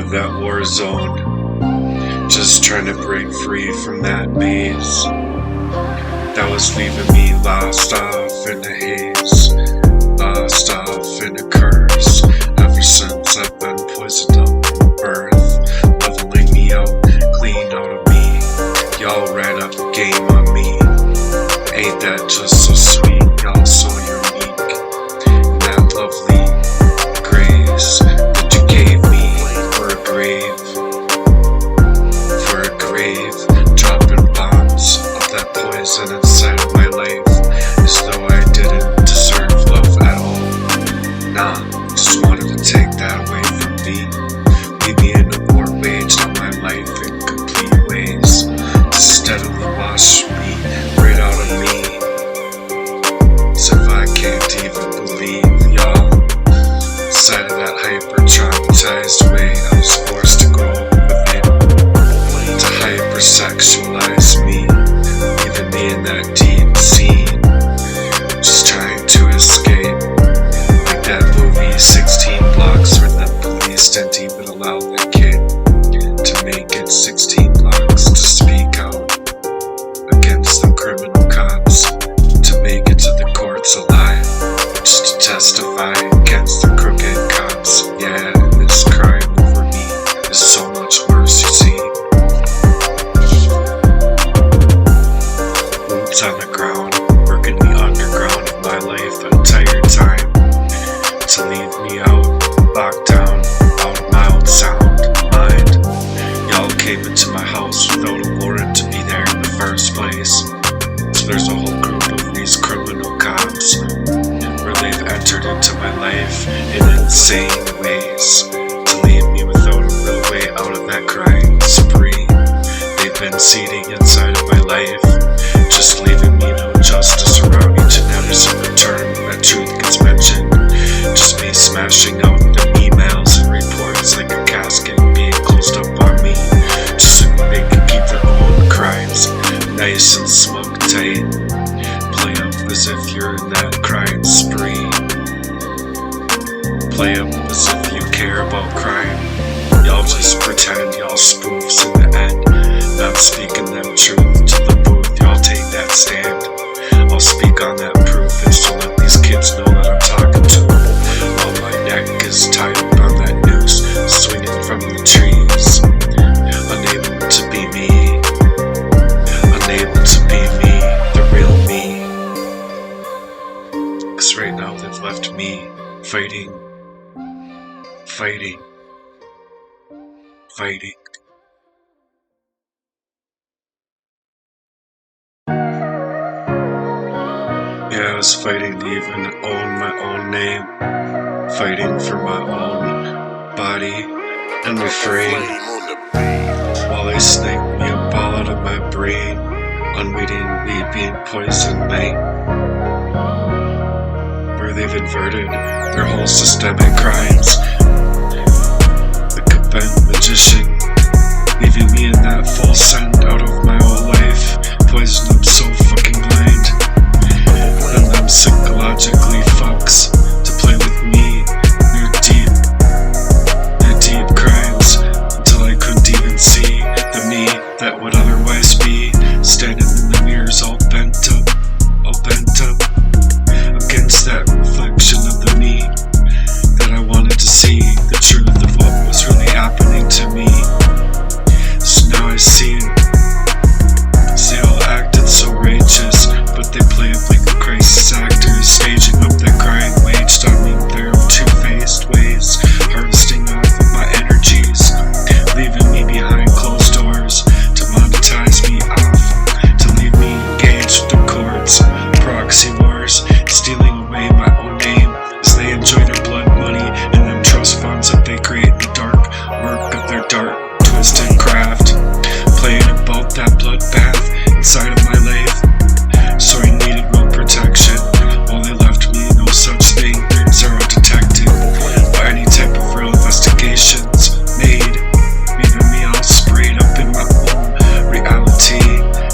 of that war zone, just trying to break free from that maze that was leaving me lost off in a haze, lost off in a curse. Ever since I've been poisoned up from birth, leveling me out, clean out of me. Y'all ran up the game on me. Ain't that just so sweet? Y'all so unique. And that lovely grace that you gave me for a grave, dropping bombs of that poison inside of my life, as though I didn't deserve love at all. Nah, just wanted to take that away from me. Leave me in a war waged on my life in complete ways, to steadily wash me right out of me. As if I can't even believe, y'all. Inside of that hyper-traumatized way, I was forced to grow within, to hypersexualize me, leaving me in that deep scene, just trying to escape. Like that movie 16 Blocks, where the police didn't even allow that kid to make it 16 blocks to speak out against the criminal cops, to make it to the courts alive, just to testify against the crooked cops. Yeah, this crime over me is so much worse, you see. Boots on the ground, working the underground of my life the entire time, to leave me out, locked down, out of my own sound mind. Y'all came into my house without a warrant to be there in the first place. So there's a whole group of these criminal cops, where they've entered into my life in insane ways, to leave me without a real way out of that crying spree. They've been seeding inside of my life, just leaving me no justice around each and every single turn that truth gets mentioned. Just me smashing out the emails and reports like a casket being closed up on me, just so they can keep their own crimes nice and smug tight. Play up as if you're in that crime spree. Play up as if you care about crime. Y'all just pretend y'all spoofs in the end, not speaking them truth to the booth. Y'all take that stand. I'll speak on that proof, is to let these kids know that I'm talking to them, while my neck is tied up on that noose, swinging from the trees. Unable to be me, unable to be me, the real me. 'Cause right now they've left me fighting. Yeah, I was fighting to even own my own name, fighting for my own body and refrain, while they snaked me a ball out of my brain, unwittingly being poisoned night, where they've inverted their whole systemic crimes. Like a bent magician, leaving me in that full send out of my whole life, poison them so fucking blind. And them psychologically fucks to play with me, their deep crimes, until I couldn't even see the me that would otherwise be standing in the mirrors all bent up against that reflection of the me that I wanted to see, the truth of what was really happening to me. So now I see it. They all acted so righteous, but they play up like the crisis actors, staging up that crying waged on me with their own two-faced ways, harvesting off of my energies, leaving me behind closed doors to monetize me off, to leave me engaged with the courts, proxy wars, stealing away my own name as they enjoy their blood money and them trust funds that they create in the dark work of their dark, twisted craft, playing about that bloodbath inside of my life. So I needed no protection, while they left me no such thing, zero detected, or any type of real investigations made, leaving me all sprayed up in my own reality.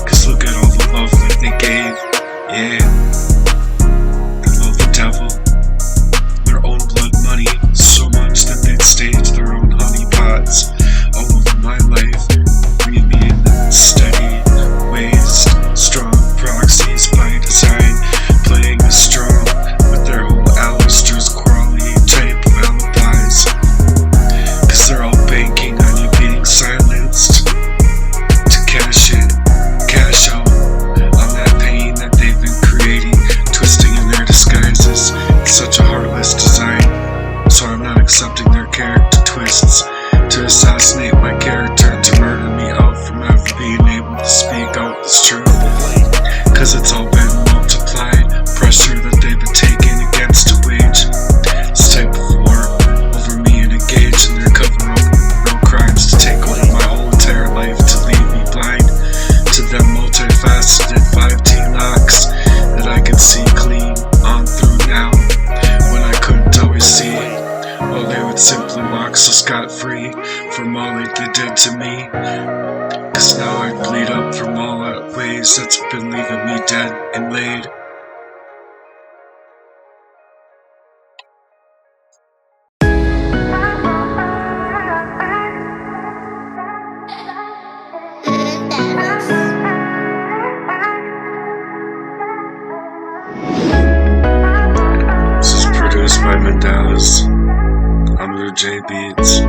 'Cause look at all the love that they gave, yeah. They love the devil, their own blood money, so much that they'd stage their own honeypots, assassinate my character, to murder me out from ever being able to speak out this truth. Cause it's all been multiplied, pressure that they've been taking against to wage this type of war over me and engage in their cover up real crimes to take over my whole entire life, to leave me blind to them multifaceted 5T locks that I could see clean on through now, when I couldn't always see. Well, they would simply walk so scot-free from all that they did to me. Cause now I bleed up from all that ways that's been leaving me dead and laid. This is produced by Mandela's. I'm the J Beats.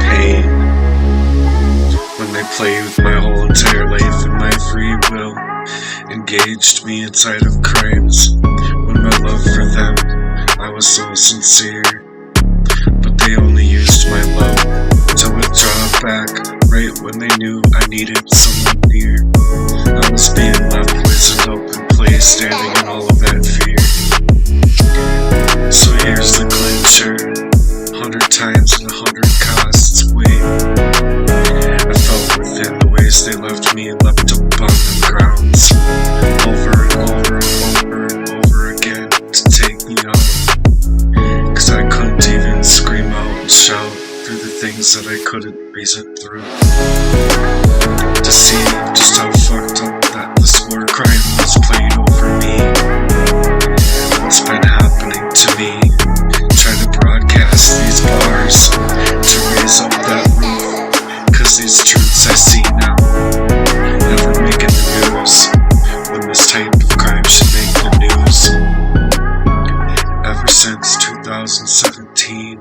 Pain. When they played with my whole entire life and my free will, engaged me inside of crimes. When my love for them, I was so sincere, but they only used my love to withdraw back right when they knew I needed someone near. I was being left with an open place, standing in all of that fear. So here's the clincher, 100 times and 100 costs. Wait, I felt within the ways they left me, left up on the grounds, over and over and over and over again to take me out. Cause I couldn't even scream out and shout through the things that I couldn't reason through, to see just how fucked up that this war crime was played over me. What's been happening to me? Trying to broadcast these bars to raise up that roof, cause these truths I see now never making the news, when this type of crime should make the news. Ever since 2017,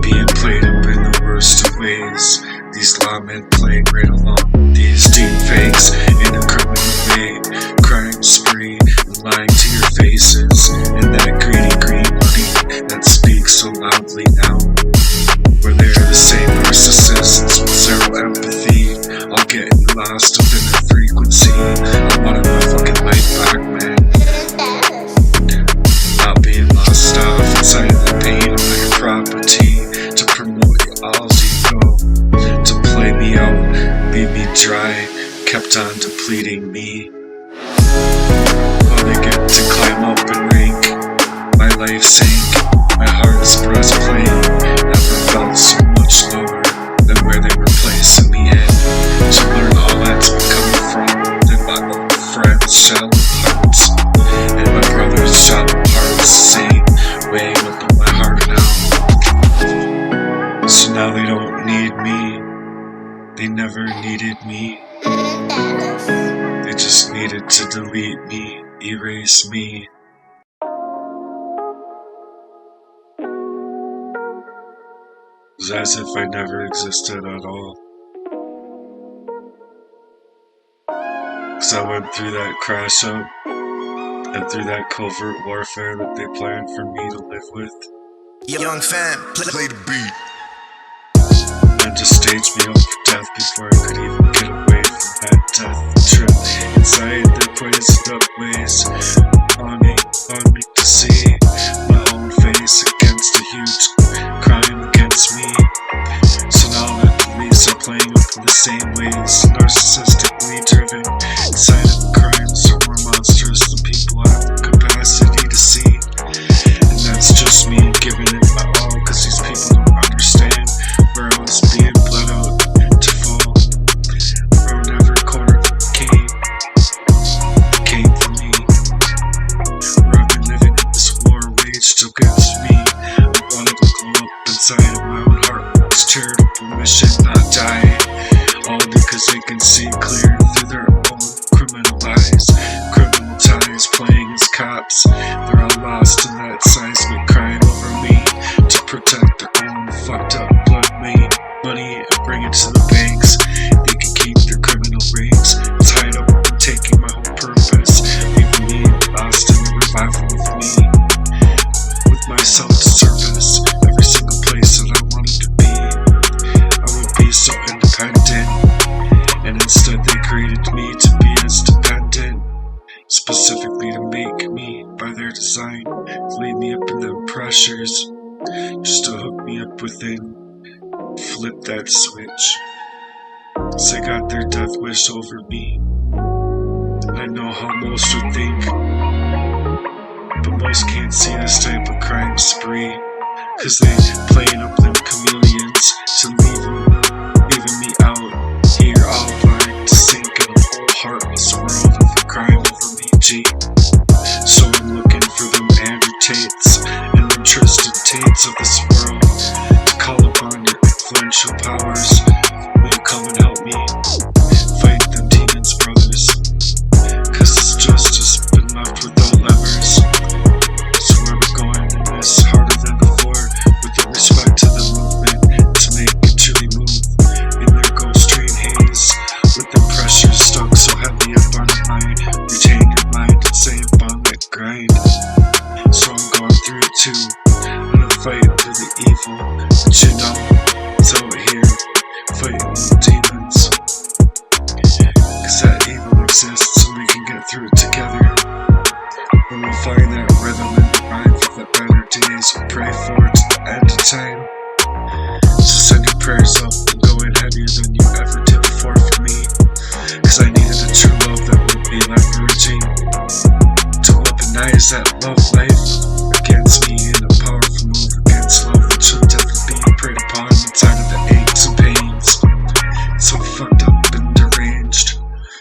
being played up in the worst of ways, these lawmen playing right along these deep fakes in a criminal way, crime spree and lying to your faces, and that greedy green money that speaks so loudly now, where they're the same narcissists with zero empathy, all getting lost up in their frequency. I wanted my fucking life back, man. Not being lost off inside of the pain of their property, to promote your all's ego, to play me out, leave me dry, kept on depleting me. While they get to climb up and rank, my life sank, my heart's breastplate never felt so much lower than where they were placing me in. To learn all that's been coming from within my own friends' shallow hearts, and my brother's shallow hearts, same way within my heart now. So now they don't need me, they never needed me. They just needed to delete me, erase me. It was as if I never existed at all. Cause I went through that crash up, and through that covert warfare that they planned for me to live with. Young fam, play the beat. And just staged me up for death before I could even get away from that death trip. Inside their poisoned up ways, on me to see my own face against a huge crime against me. So now that the police are playing up in the same ways, narcissistically driven, inside of the crimes are more monstrous than people have the capacity to see. And that's just me giving it my all, cause these people don't understand where I was being bled out to fall. Around every corner came for me. Where I've been living in this war waged against me. I wanted to glow up inside of my own Heartwerks charitable mission, not die. All because they can see clear through their own criminal eyes. Criminal ties playing as cops. They're all lost in that seismic crime over me, to protect their own fucked up blood money and bring it to the banks. They can keep their criminal rings tied up and taking my whole purpose, leaving me lost in the revival of me. With my self-service, every single place pressures just to hook me up within. Flip that switch. They got their death wish over me. I know how most would think, but most can't see this type of crime spree, cause they playing up them chameleons to leaving me out here all blind to sink in a whole heartless world of a crime over me, G. So I'm looking for them Andrew Tates and them Tristan Tates of this world to call upon your influential powers. Will you come and help me fight them demons, brothers? Cause this justice been left without levers. So where we're going in this harder than before, with the respect to the movement to make it truly move in their ghost train haze, with the pressure stuck so heavy upon the mind. Retain your mind and stay upon that grind. So I'm going through it too, and I'm fighting through the evil, but you know it's out here fighting the demons. Cause that evil exists so we can get through it together. When we'll find that rhythm and the rhyme for the better days we pray for to the end of time. So send your prayers up and go in heavier than you ever did before for me. Cause I needed a true love that would be leveraging to weaponize that love life against me in a powerful move against love that should ever be preyed upon inside of the aches and pains. So fucked up and deranged.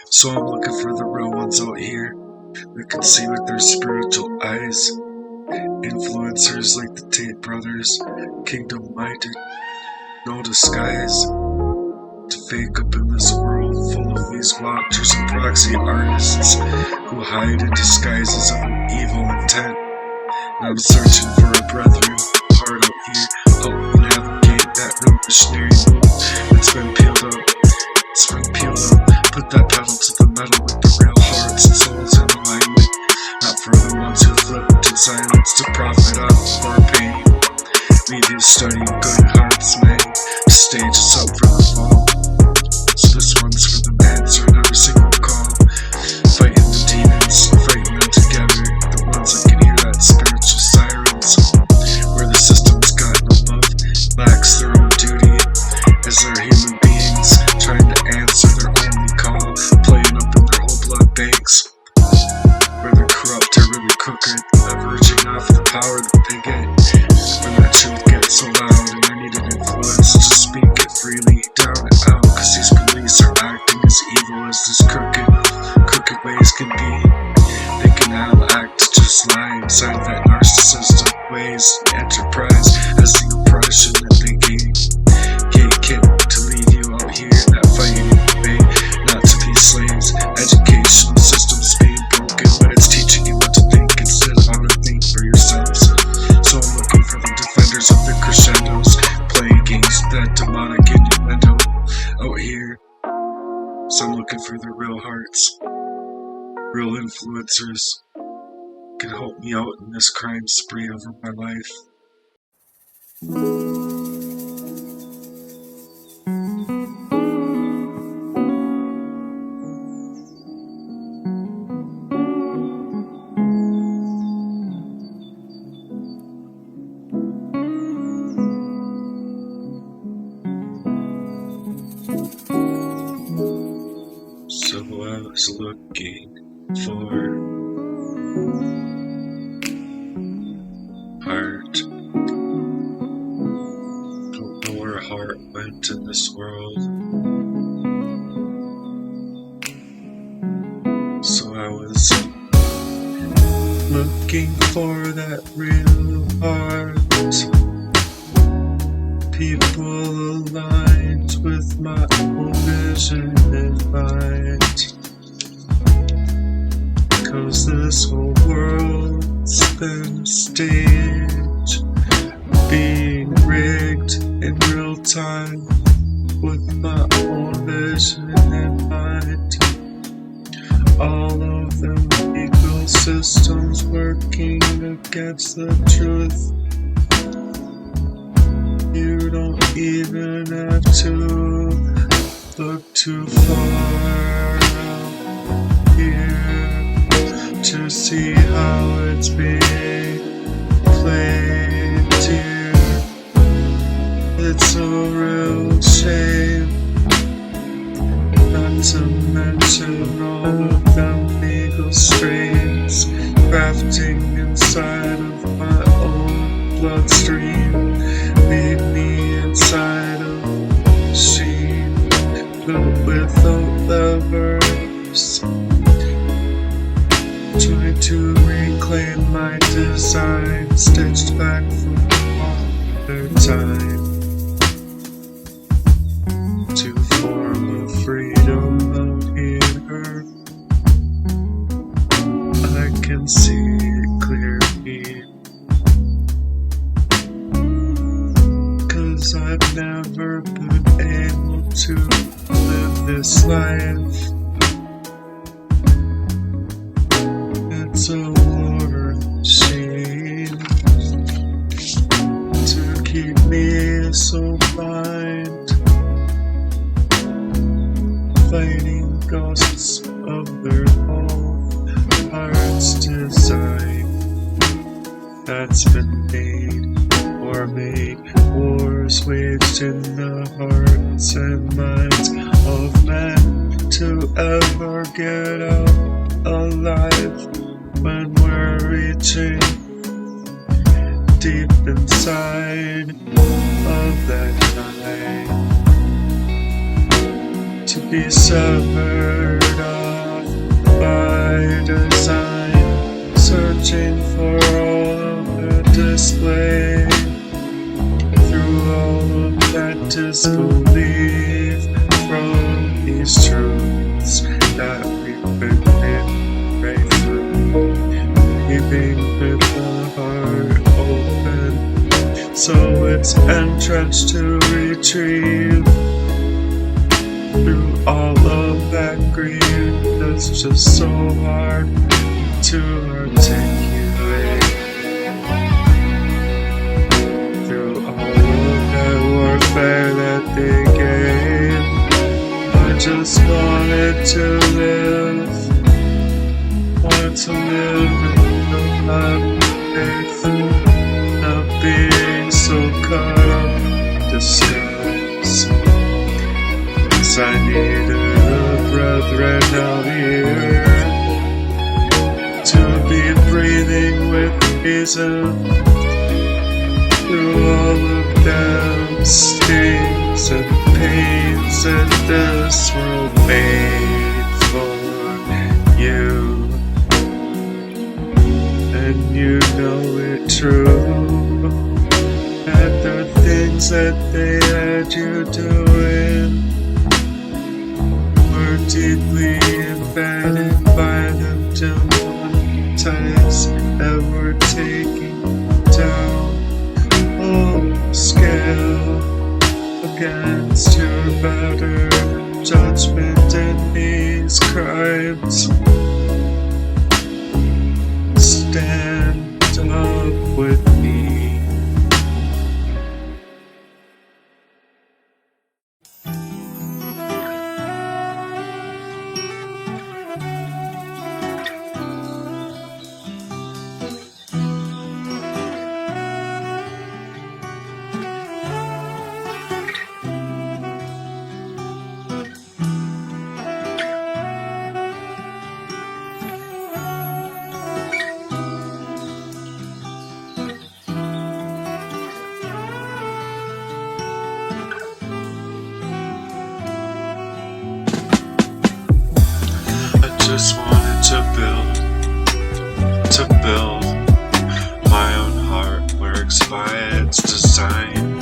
So I'm looking for the real ones out here that can see with their spiritual eyes. Influencers like the Tate brothers, kingdom minded, no disguise. To fake up in this world full of these watchers and proxy artists who hide in disguises of an evil intent. And I'm searching for a brethren hard out here, help me navigate that revolutionary move that's been peeled up. It's been peeled up. Put that pedal to the metal with the real hearts and souls in alignment, not for the ones who flipped in silence to profit off of our pain. Leave you studying good hearts, man, to stage us up for the fall. So this one's for them answering every single call, fighting the demons, fighting them together, the ones that can hear that spiritual sirens, where the system's got no love, lacks their own duty, as they're human beings, trying to answer their only call, playing up in their whole blood banks, where they're corrupt or really crooked, leveraging off the power that they get, when that truth gets so loud, and I need an influence to speak it freely, down and out, cause these police are acting as evil as this crooked ways can be. They can now act to just lie inside of that narcissistic ways, enterprise as the oppression that they gain. Kid to leave you out here in that fighting way, not to be slaves. Educational systems being broken, but it's teaching you what to think instead of how to think for yourselves. So I'm looking for the defenders of the crescendos, playing games with that demonic innuendo out here. So I'm looking for the real hearts, real influencers, can help me out in this crime spree over my life. So I was looking for heart. Don't know where heart went in this world. So I was looking for that real heart. People aligned with my own vision and mind. Cause this whole world's been a stage, being rigged in real time with my own vision in mind. All of them ecosystems working against the truth. You don't even have to look too far out here to see how it's being played. It's a real shame, not to mention all of them legal strains crafting inside of my own bloodstream. Leave me inside of a machine built without levers, trying to reclaim my design, stitched back from another time, to form a freedom out here. I can see it clearly, 'cause I've never been able to live this life. It's a war machine to keep me so blind, fighting ghosts of their own heart's design that's been made or made. Wars waged in the hearts and minds of men to ever get out alive when we're reaching deep inside of that night, to be severed off by design, searching for all of the display through all of that disbelief from these truths that we've been made through, keeping with the heart open, so it's entrenched to retrieve through all of that grief that's just so hard to articulate, through all of that warfare that they gave. I just wanted to live, wanted to live in the life of faith, not being so caught up in disguise. I needed a brethren out here to be breathing with reason through all of them stings and pains that this world made for you, and you know it true, that the things that they had you doing deeply embedded by them demonities that were taking down all scale against your better judgment in these crimes. Stand up with me. Just wanted to build my own Heartwerks by its design,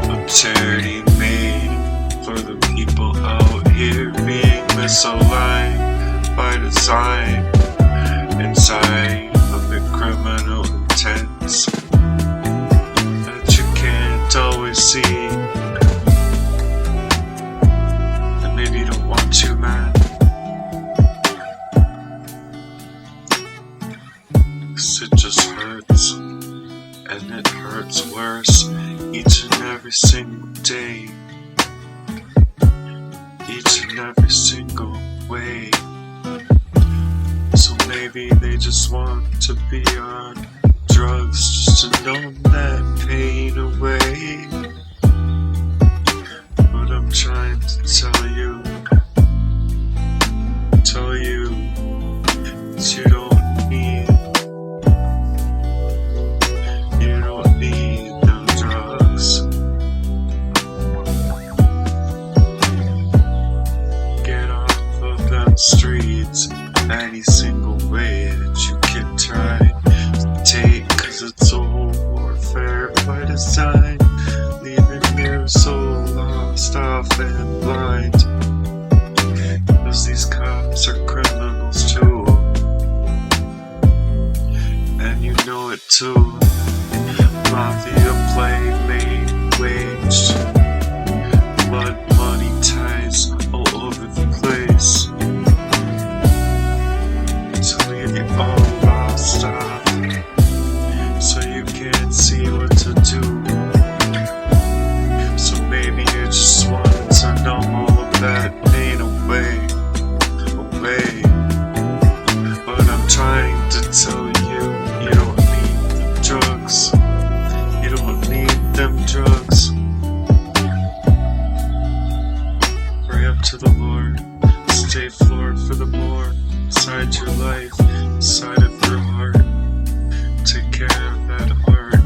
a charity made for the people out here being misaligned by design, inside of the criminal intents that you can't always see. Maybe you don't want to, man. 'Cause it just hurts, and it hurts worse each and every single day, each and every single way. So maybe they just want to be on drugs just to mafia play made waged. Blood money ties all over the place. To leave you all lost off, so you can't see what to do. So maybe you just wanted to numb all of that pain away. But I'm trying to tell you, you don't need them drugs. You don't need them drugs. Pray up to the Lord. Stay floored for the more inside your life, inside of your heart. Take care of that heart.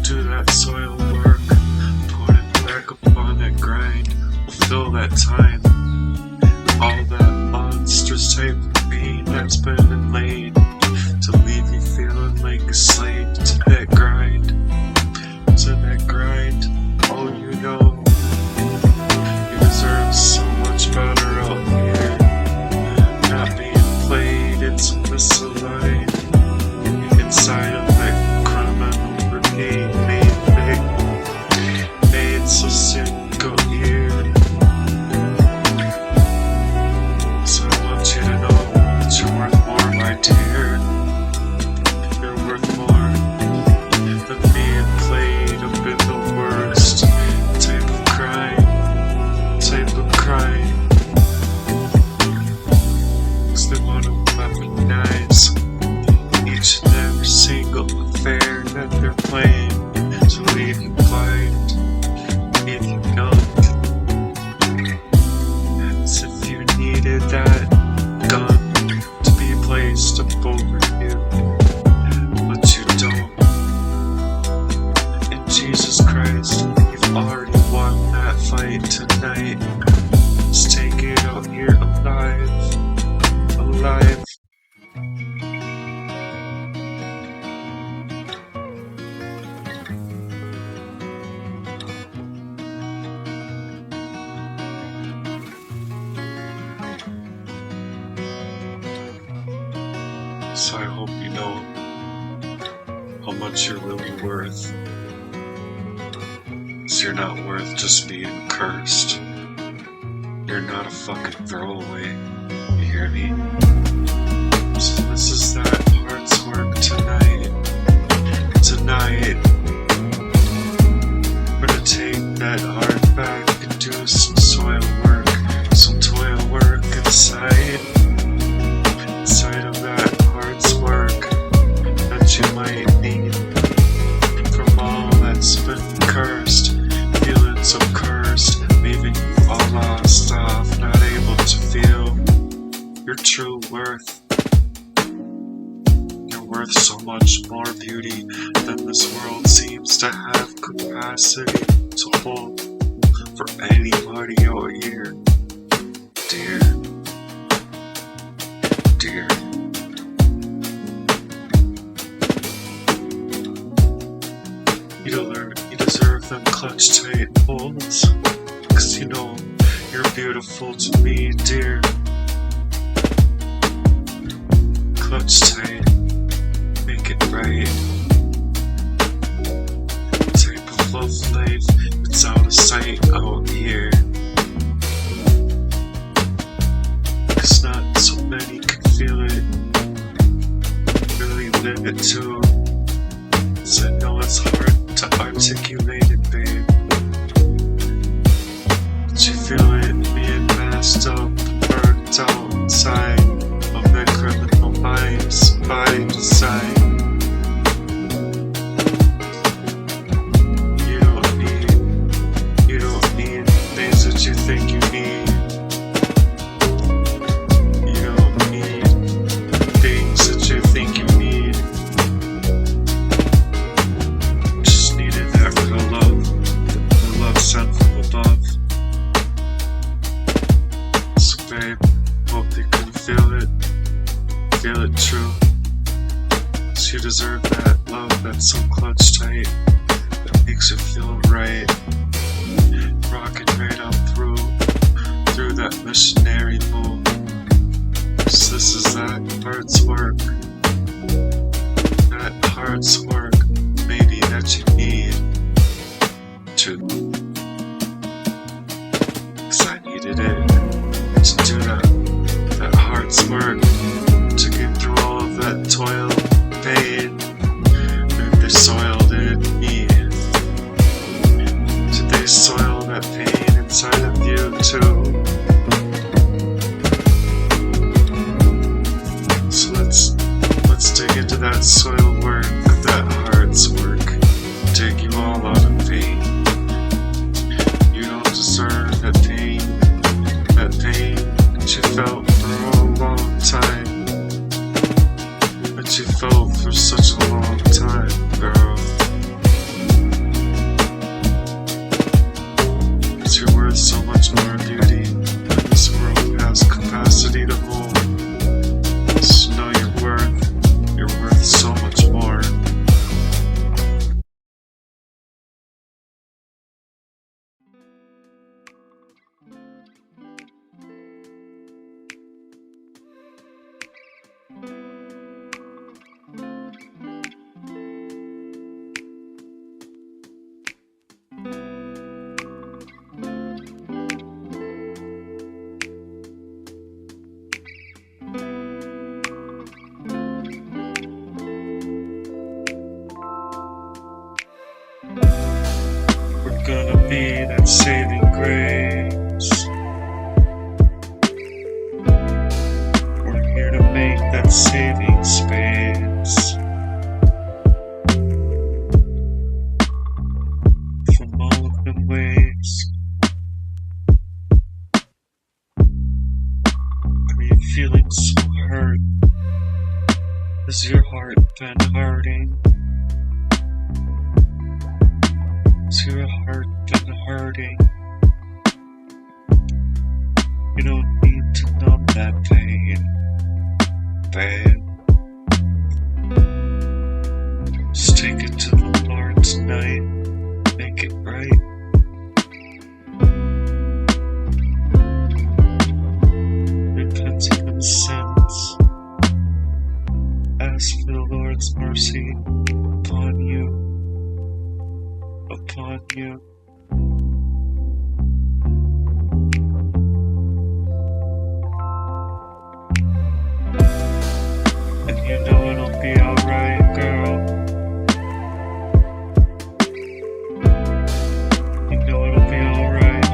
Do that soil work. Put it back upon that grind. Fulfill that time. All that monstrous type of pain that's been laid to leave you feeling like a slave to that grind. To that grind. Oh, you know, you deserve so much better out here. Not being played, it's misaligned. Inside of that criminal brigade made so sick out here. So I want you to know that you're worth more, my dear. You're worth more than being played up in the worst type of crime. Cause they want to weaponize each and every single affair that they're playing to leave you blind, leave you numbed. As if you needed that gun to be placed up over you, but you don't. In Jesus Christ, you've already won that fight tonight. Just take it out here alive. So I hope you know how much you're really worth. So you're not worth just being cursed. You're not a fucking throwaway. You hear me? So this is that heart's work tonight. Tonight, we're gonna take that heart back and do some soil work. Some toil work inside of that heart's work that you might need. From all that's been cursed, feeling so cursed, leaving you all lost off, not able to feel your true worth. You're worth so much more beauty than this world seems to have capacity to hold for anybody out here. Dear. You deserve them clutch tight holds. Cause you know you're beautiful to me, dear. Clutch tight, make it right. Type of love life, it's out of sight out here. Cause not so many can feel it, really live it too. So I know it's hard to articulate it, babe. But you feel it being masked up, burnt out inside of that criminal minds by design. You don't need things that you think you need. You don't need things that you think you need. Just needed that real love, the love sent from above. So babe, hope you can feel it true. So you deserve that love that's so clutch tight, that makes you feel right. Rocking right up through that missionary move. So this is that heart's work. That heart heart's work, maybe that you need to. 'Cause I needed it to do that heart's work, to get through all of that toil, pain, that they soiled in me. Did they soil that pain inside of you too? So let's dig into that soil work, that heart's work. Dig you all out of pain. You don't deserve that pain that you felt for a long time, that you felt for such a long time, girl. 'Cause you're worth so much more beauty than this world has capacity to hold. So know you're worth so much more. We're gonna be that saving grace. We're here to make that saving space from all of them ways. Are you feeling so hurt? Has your heart been hurting? Has your heart been hurting? You don't need to numb that pain, babe. Just take it to the Lord tonight. Make it right. Repenting of sins. Ask for the Lord's mercy upon you. Upon you. And you know it'll be alright, girl. You know it'll be alright.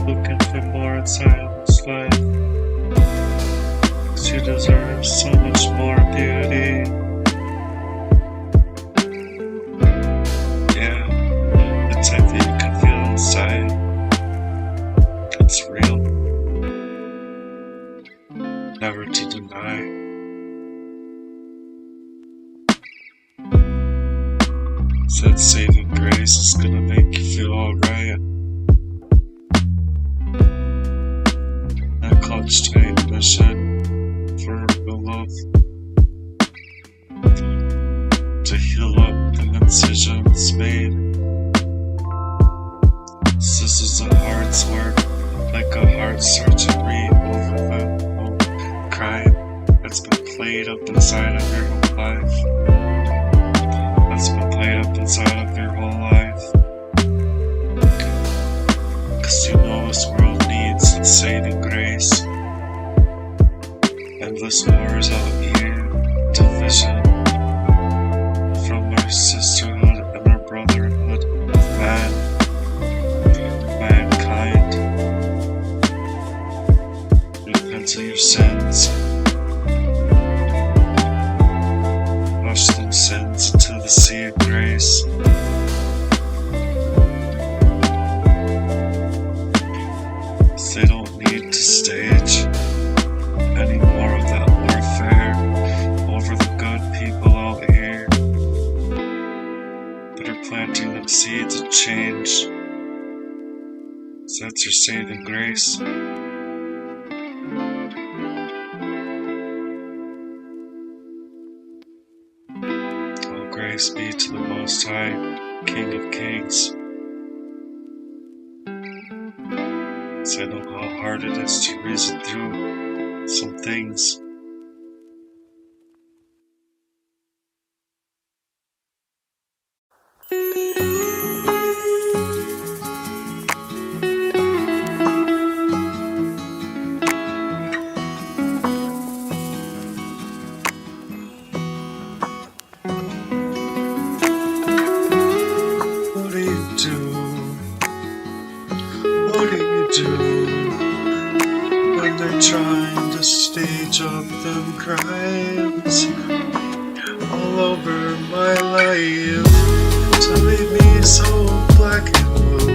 Looking for more inside of this life. 'Cause you deserve so much more beauty. Inside. It's real. Never to deny. That saving grace is gonna make you feel alright. That clutch tight mission for real love. To heal up the incisions made. This is a heart's work, like a heart surgery over the whole crime that's been played up inside of your whole life. That's been played up inside of your whole life. 'Cause you know this world needs that saving grace. Endless wars out here, division from our sisterhood and our brotherhood of man. Repent of your sins. Wash them sins into the sea of grace. They don't need to stage any more of that warfare over the good people out here that are planting them seeds of change. So that's your saving grace. Praise be to the Most High, King of Kings. So I know how hard it is to reason through some things. of them crimes all over my life to leave me so black and blue.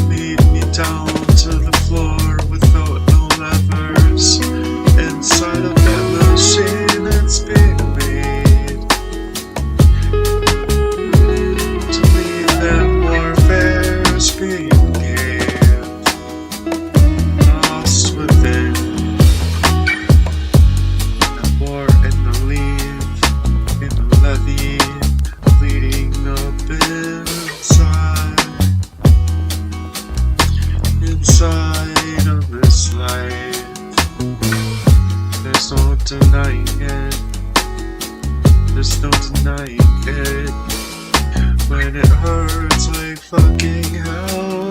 Lead me down to the floor without no levers inside of that machine that's being made to leave them warfares being inside of this life. There's no denying it. There's no denying it. When it hurts like fucking hell,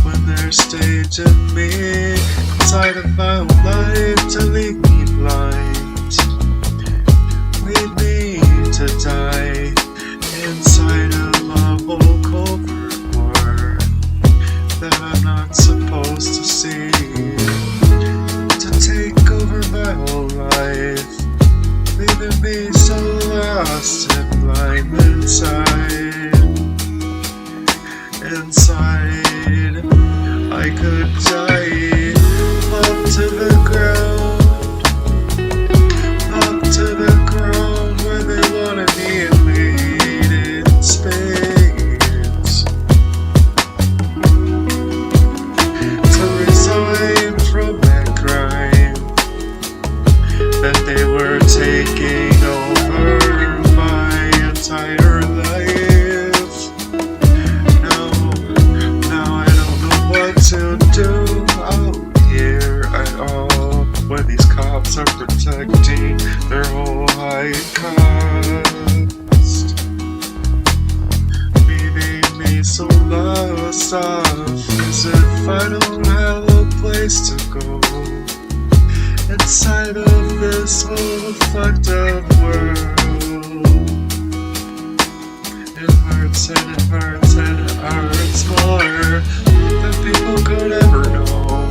when they're staging me inside of my own life to leave me blind, lead me to die inside of a whole covert war that I'm not supposed to see, to take over my whole life, leaving me so lost and blind inside. Inside, I could die up to the ground, up to the ground where they wanted me and laid in space. From that crime that they were taking over my entire life. Now I don't know what to do out here at all when these cops are protecting their whole high cost, leaving me so lost off as if I don't have a place to go inside of this whole fucked up world. It hurts and it hurts and it hurts more than people could ever know.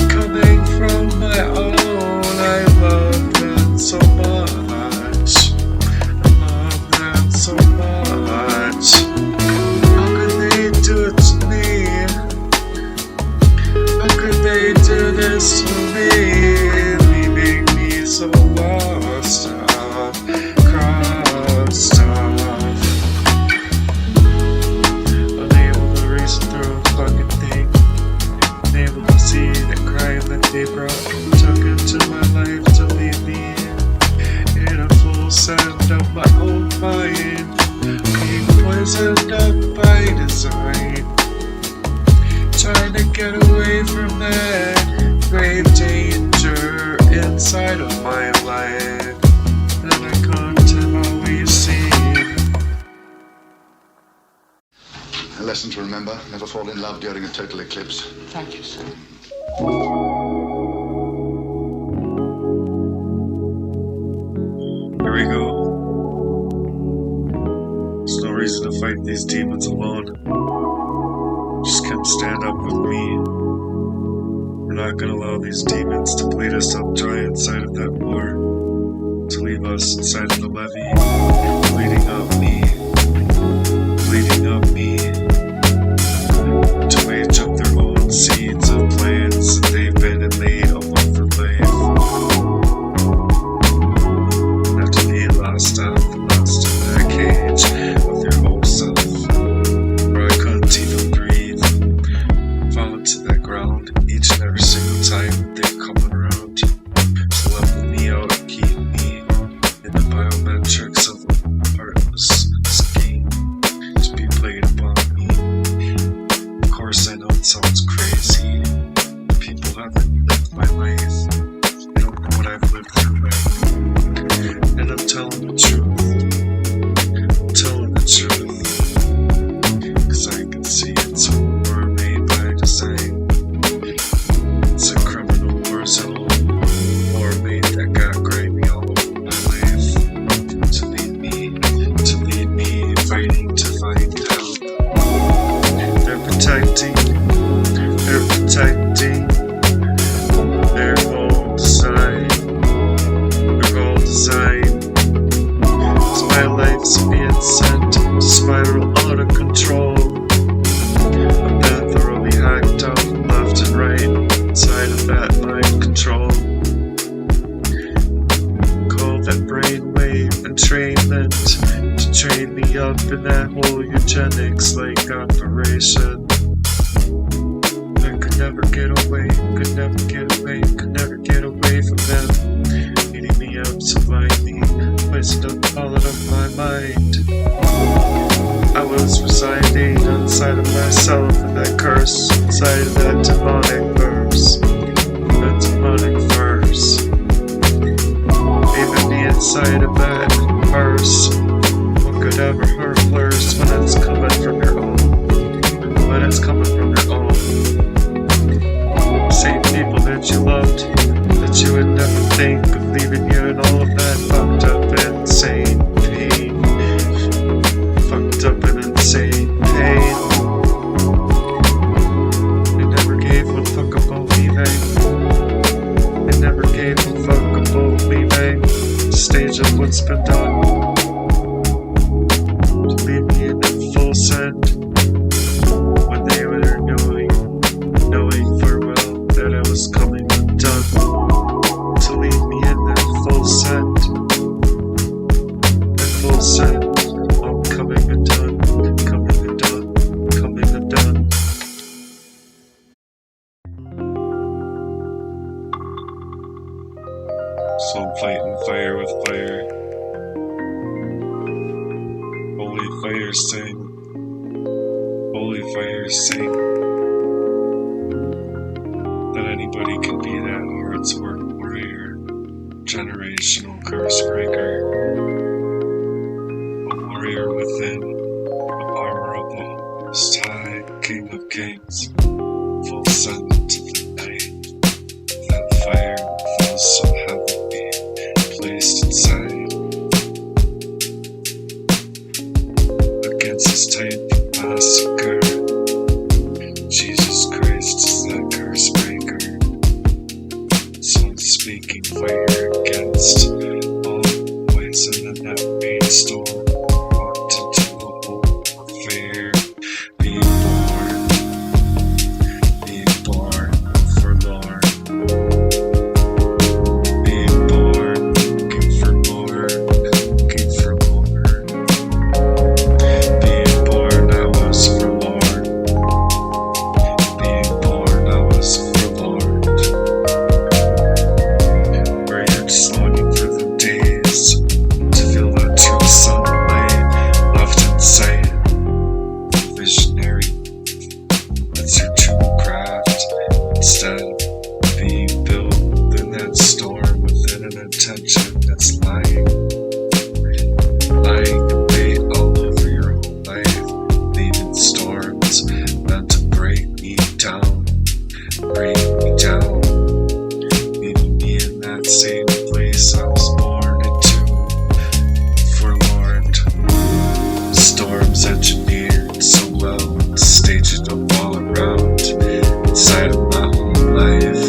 Coming from my own, I love them so much. I love them so much. How could they do it to me? How could they do this to me, leaving me so lost off, crossed off, unable to reason through a fucking thing, unable to see the crime that they took into my life to leave me in a full send of my own mind, being poisoned up by design. Trying to get away from that grave danger inside of my life that I couldn't have always seen. A lesson to remember, never fall in love during a total eclipse. Thank you, sir. Here we go. There's no reason to fight these demons alone. Just come stand up with me. We're not gonna allow these demons to bleed us up dry inside of that war, to leave us inside of the levee, bleeding up me, to wage up their own seeds of plans that they've been and laid alone for life. Not to be lost in that cage of your whole self, where I couldn't even breathe, falling to the ground each and every single time they've come around to level me out and keep me in the biometrics of a heartless scheme to be played upon me. Of course I know it sounds crazy. People haven't lived my life. They don't know what I've lived through right now. And I'm telling the truth. I'm telling the truth. Cause I can see it's a war made by design. It's a criminal war zone. War made that got grimy all over my life. To lead me fighting to find out. They're protecting that mind control. Call that brainwave entrainment to train me up in that whole eugenics like operation. I could never get away, could never get away, could never get away from them. Eating me up to blind me, placed up all out of my mind. I was residing inside of myself in that curse, inside of that demonic verse. That demonic verse. Even the inside of that verse. What could ever hurt worse when it's coming from your own? When it's coming from your own. Same people that you loved, that you would never think of leaving you in all of that fucked up insane pain. Fucked up and insane pain. They never gave one fuck about me, man. They never gave one fuck about me, man. Stage of what's been done. To leave me in that full send. When they were knowing full well that I was coming undone. To leave me in that full send. That full send. I'm coming undone. Coming undone. Coming undone. So I'm fighting fire with fire. Holy fire sing. Holy fire sing. That anybody can be that Lord's work warrior. Generational curse breaker. A warrior within. The armor of the Most High, King of Kings. Full send to the night. That fire feels so heavily placed inside. Against this type massacre. Jesus Christ is that curse breaker. So I'm speaking fire against all poison in that rainstorm. Walked into a whole affair. Being born forlorn. Being born, looking for more, looking for more. Being born, I was forlorn. Being born, I was forlorn. Were you just longing for the days to feel that true sunlight left inside? Visionary, that's your true craft. Instead, being built in that storm within an intention that's lying. Lying in wait all over your whole life, leaving storms meant to break me down, leaving me in that same place I was born into, forlorn. Storms engineered so well to stage it up all around, inside of my whole life.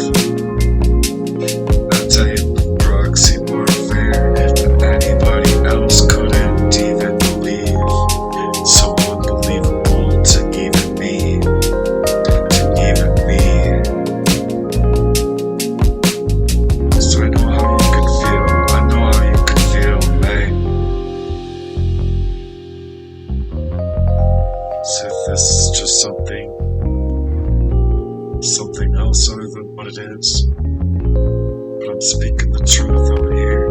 That type of proxy warfare that anybody else couldn't even believe. So unbelievable to even me. So I know how you could feel. I know how you could feel, man. So if this is just something else other than what it is, but I'm speaking the truth out here.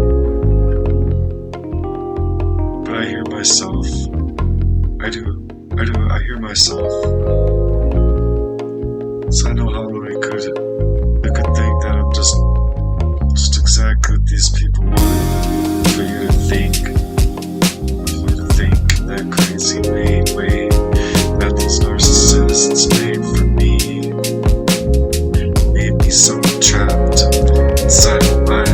But I hear myself. I hear myself. So I know how I could think that I'm just exactly what these people want. For you to think in that crazy way that these narcissists made for me. Made me so trapped inside of my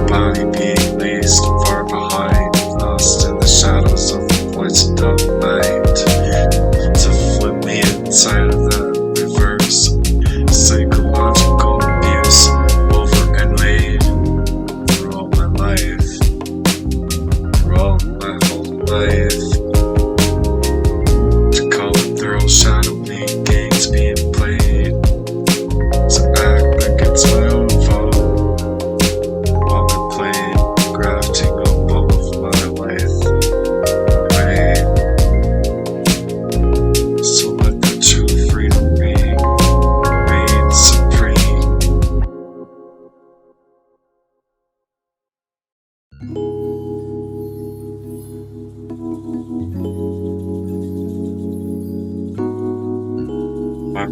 body, being laced far behind, lost in the shadows of the poisoned up mind. To flip me inside of that reverse psychological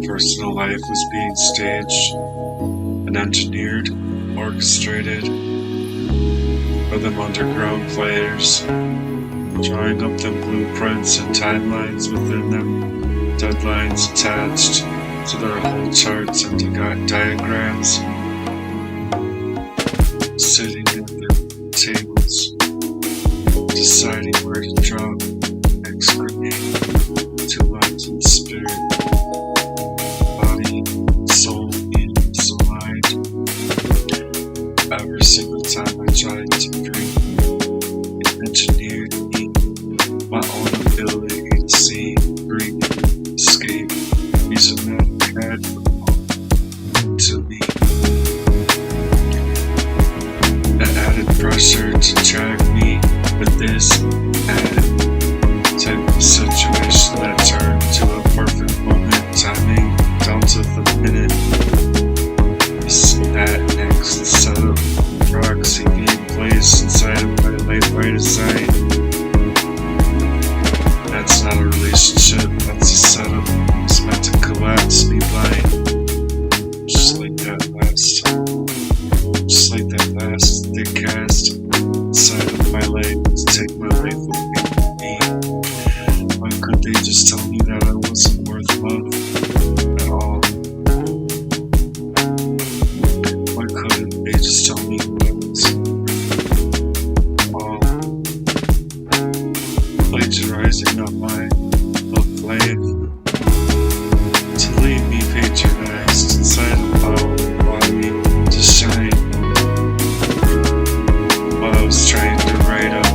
personal life was being staged and engineered, orchestrated by them underground players, drawing up them blueprints and timelines within them, deadlines attached to their whole charts and diagrams, sitting at their tables, deciding where to drop next grenade to light and spirit, body, soul, and aligned. Every single time I tried to breathe, it engineered me, my own ability to see, breathe, escape, using that had to me. That added pressure to drag me with this added type of situation that turned to a perfect moment, timing down to the minute. That next setup proxy being placed inside of my life by design. That's not a relationship, that's a setup. It's meant to collapse me blind. Just like that last thick cast inside of my life to take my life away from me. Why couldn't they just tell me that I wasn't worth love at all? Why couldn't they just tell me who I was all? Plagiarizing on my love life to leave me patronized inside of my own body to shine while I was trying to write up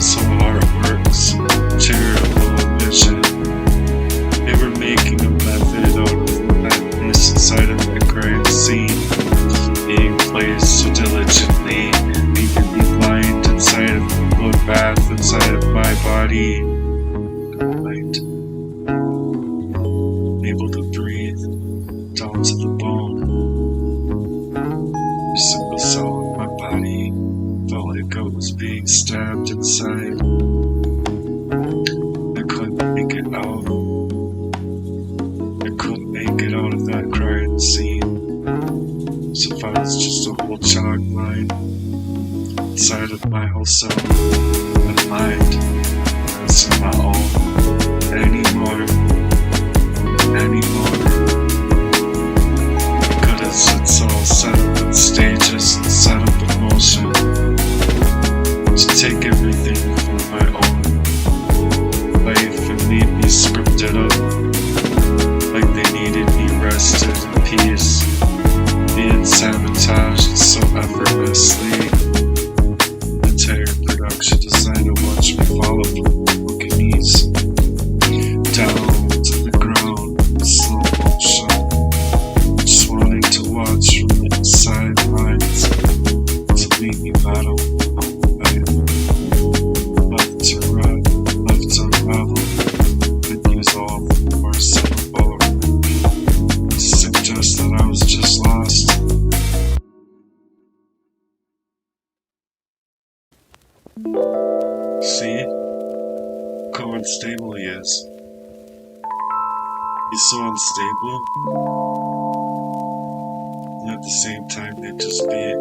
some Heartwerks, charitable vision. They were making a method out of madness inside of that crime scene, being placed so diligently, leaving me blind inside of the bloodbath inside of my body. Blind, able to breathe down to the bone. Every single cell in my body felt like I was being stabbed inside. I couldn't make it out. I couldn't make it out of that crime scene. So if I was just a whole chalk line inside of my whole self and mind, I wasn't my own anymore. Because it's all set up in stages and set up in motion to take everything from my own life and leave me scripted up like they needed me rested in peace, being sabotaged so effortlessly. Entire production design to watch me fall from broken knees down to the ground in slow motion, just wanting to watch from the sidelines to leave me battle left to run, left to unravel, and use all the force of the ball to suggest that I was just lost. See? Look how unstable he is. He's so unstable, and at the same time they just be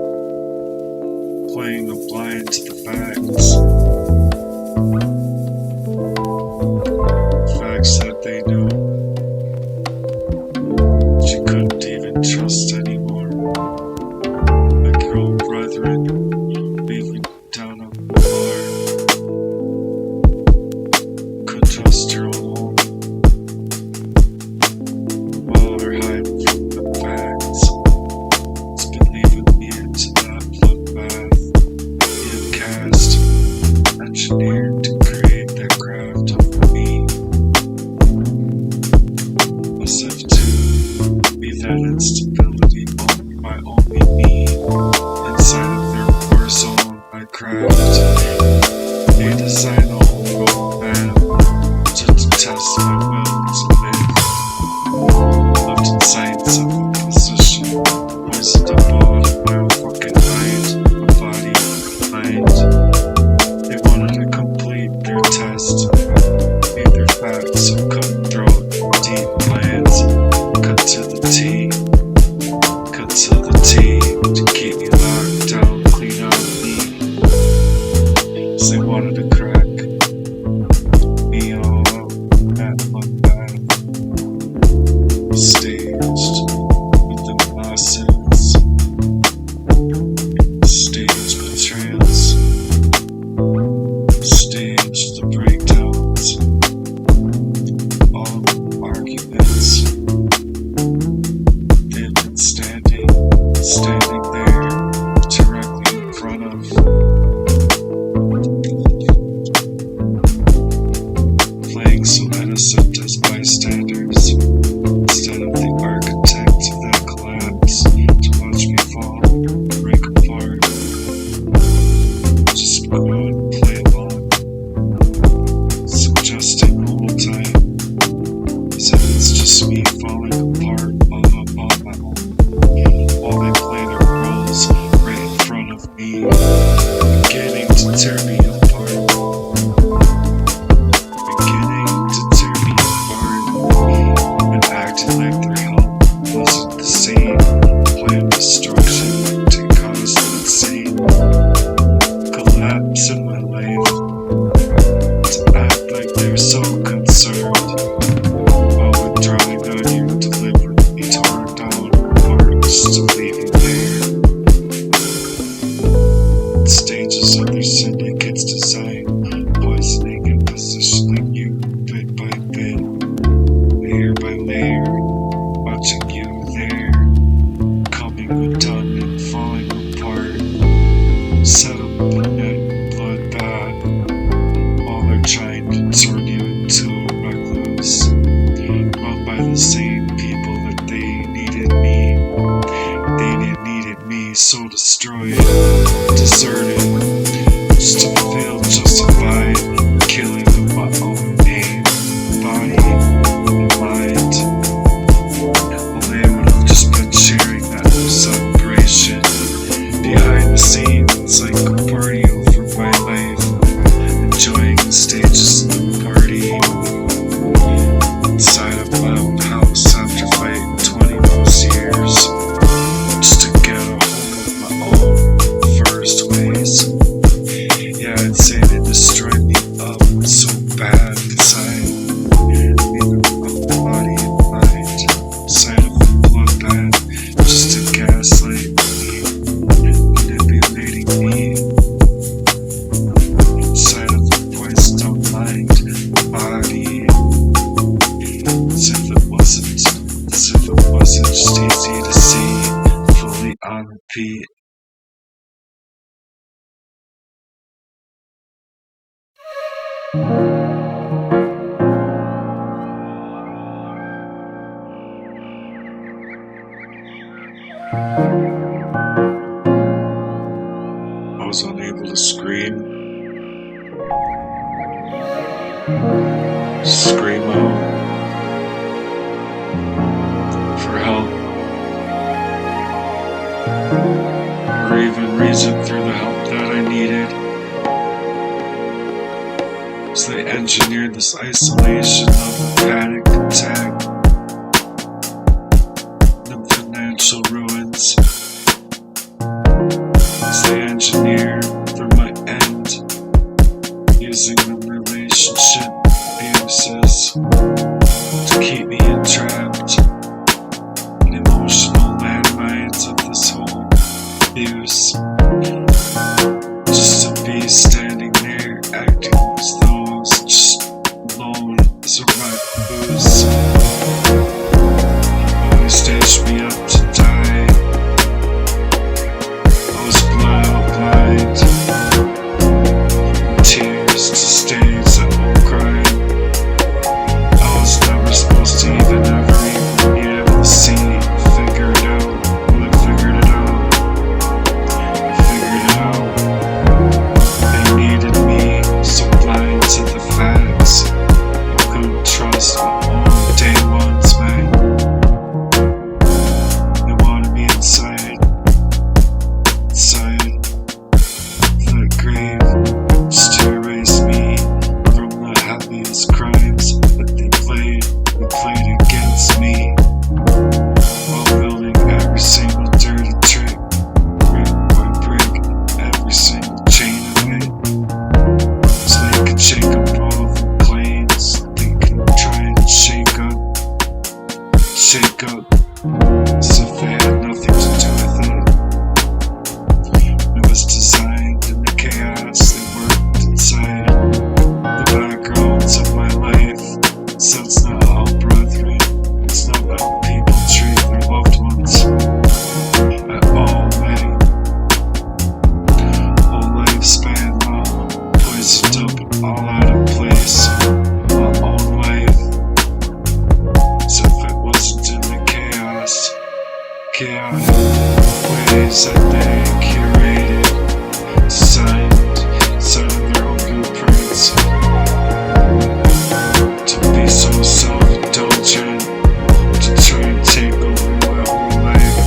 playing them blind to the facts. Facts that they knew she couldn't even trust anymore. Like your old brethren, leaving down on the floor. Couldn't trust your own home. While we're hiding from the facts, it's been leaving me into that bloodbath, being cast, engineered to create that craft of me. As if to be that instability owned by only me, inside of their war zone by craft. They design a whole roadmap to test my will to live. Left in sights of a position, poisoned abroad in my own fucking mind, my body, mind. They wanted to complete their test, made their facts so cutthroat, deep. tea to keep me locked down, clean out me. 'Cause they wanted to crack me all up at one bath. Staged with the losses, staged betrayals, staged the breakdowns, all the arguments. They've been standing there directly in front of, playing so innocent as bystanders, instead of the architect of that collapse, to watch me fall, break apart. Just go and play along, suggesting the whole time, as if it's just me falling apart all up on my own, while they play their roles right in front of me, beginning to tear me apart. Beginning to tear me apart, and acting like their help wasn't the same. Planned destruction to cause an insane collapse in my life. To act like they're so concerned while withdrawing on you, deliberately torn down apart just to leave you there. Stages of their syndicate's design, poisoning and positioning you bit by bit, layer by layer, watching you there, coming undone and falling apart. Set up the net bloodbath, while they're trying to turn you into a recluse, run by the same people that they needed me. They needed me so destroyed, deserted, just to feel justified, killing of my own name, body, and mind. Well, they would have just been sharing that celebration behind the scenes, like a party over my life, enjoying the stages of the party inside of my own house after fighting 20 plus years, just to get a hold of my own first ways. Yeah, I'd say they destroyed me up so bad, 'cause I neither of body and mind, inside of a bloodbath, just to gaslight me, manipulating me, inside of the poisoned up mind, body, as if it wasn't just easy to see, fully on repeat. I was unable to scream out for help, or even reason for the help that I needed. So they engineered this isolation of a panic attack, the financial ruins. As they engineered through my end, using the relationship abuses to keep me entrapped in emotional landmines of this whole abuse, just to be standing there acting as though I was just alone as a recluse. Oh, they staged me up to die. I was blind, tears to stage that won't cry. I was never supposed to even ever even be able to see, figure it out. Well, I figured it out. I figured ways that they curated, designed, set in their own blueprints to be so self-indulgent, to try and take over my whole life,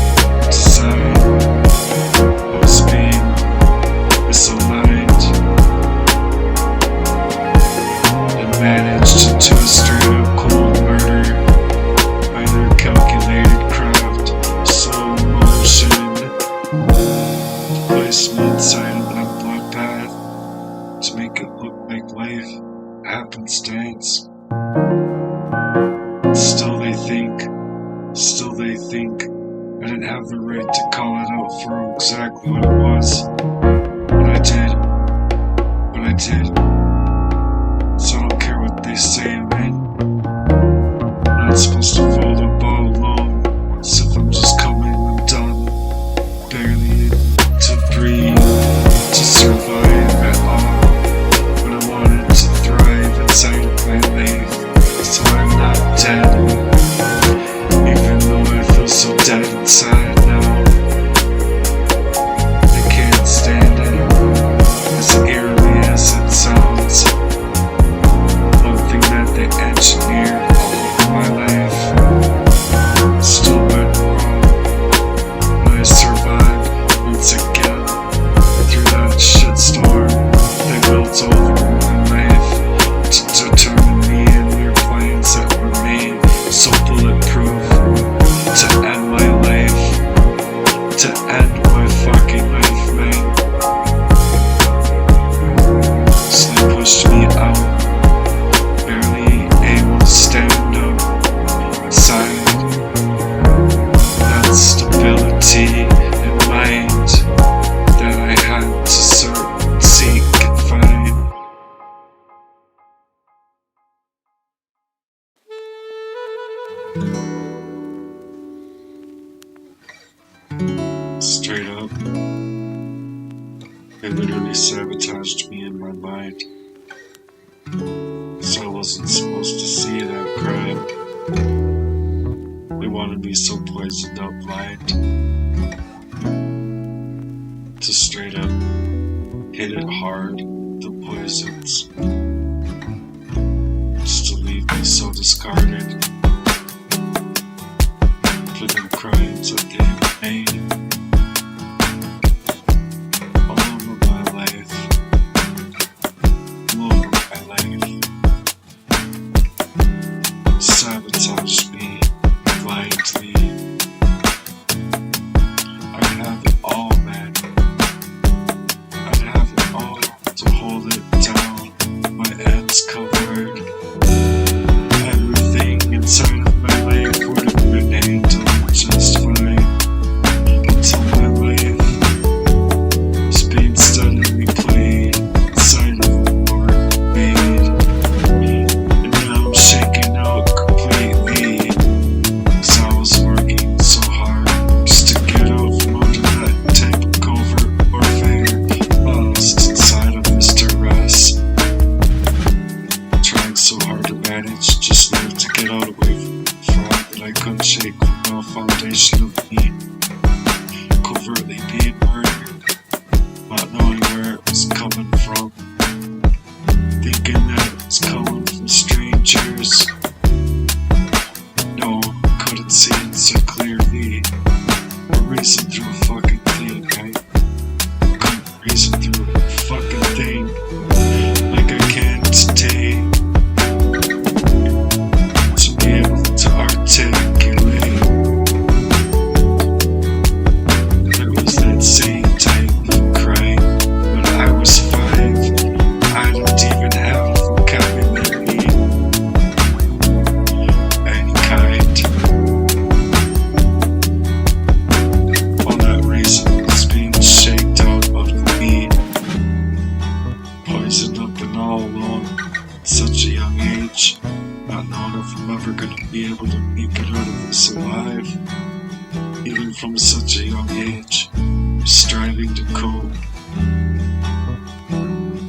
design. I was being misaligned and managed to do a straight up cold murder by their calculated craft, slow motion, to place me inside of that bloodbath to make it look like life happenstance. Still they think I didn't have the right to call it out for exactly what it was. But I did. So I don't care what they say, man. I'm not supposed to fold up all alone, as if I'm just coming undone, barely to breathe, to survive at all. But I wanted to thrive inside of my life, so I'm not dead. Even though I feel so dead inside now, I can't stand it, as eerily as it sounds. One thing that they engineered all over my life still went wrong, but I survived once again through that shitstorm they built over my life to determine me and their plans that were made so bulletproof to end my life, to end my fucking life, man. So they pushed me out, barely able to stand up inside that stability in mind that I had to seek and find. Straight up, they literally sabotaged me in my mind, so I wasn't supposed to see that crime. They wanted me so poisoned up blind to straight up hit it hard, the poisons, just to leave me so discarded for the crimes that they made. All over my life. Sabotaged me blindly. I'd have it all, man. I'd have it all to hold it down. My ends covered. Everything inside of my life would have been handled just fine. Until my life was being steadily played inside of a war made. And now I'm shaking out completely, 'cause I was working so hard just to get out from under that type of covert warfare, lost inside of this duress. Trying so hard to manage just now to get out away from the fraud that I couldn't shake with no foundation of me. Covertly being murdered, not knowing where it was coming from, thinking that it was coming from strangers. No, couldn't see it so clearly, or reason through a fucking thing, right? Couldn't reason through a fucking thing, like I can today, to be able to articulate. There was that same type of crime when I was 5. I don't even have a vocabulary, any kind. All that reason was being shaked out of me, poisoned up and all alone at such a young age, not knowing if I'm ever gonna be able to make it out of this alive. Even from such a young age, striving to cope,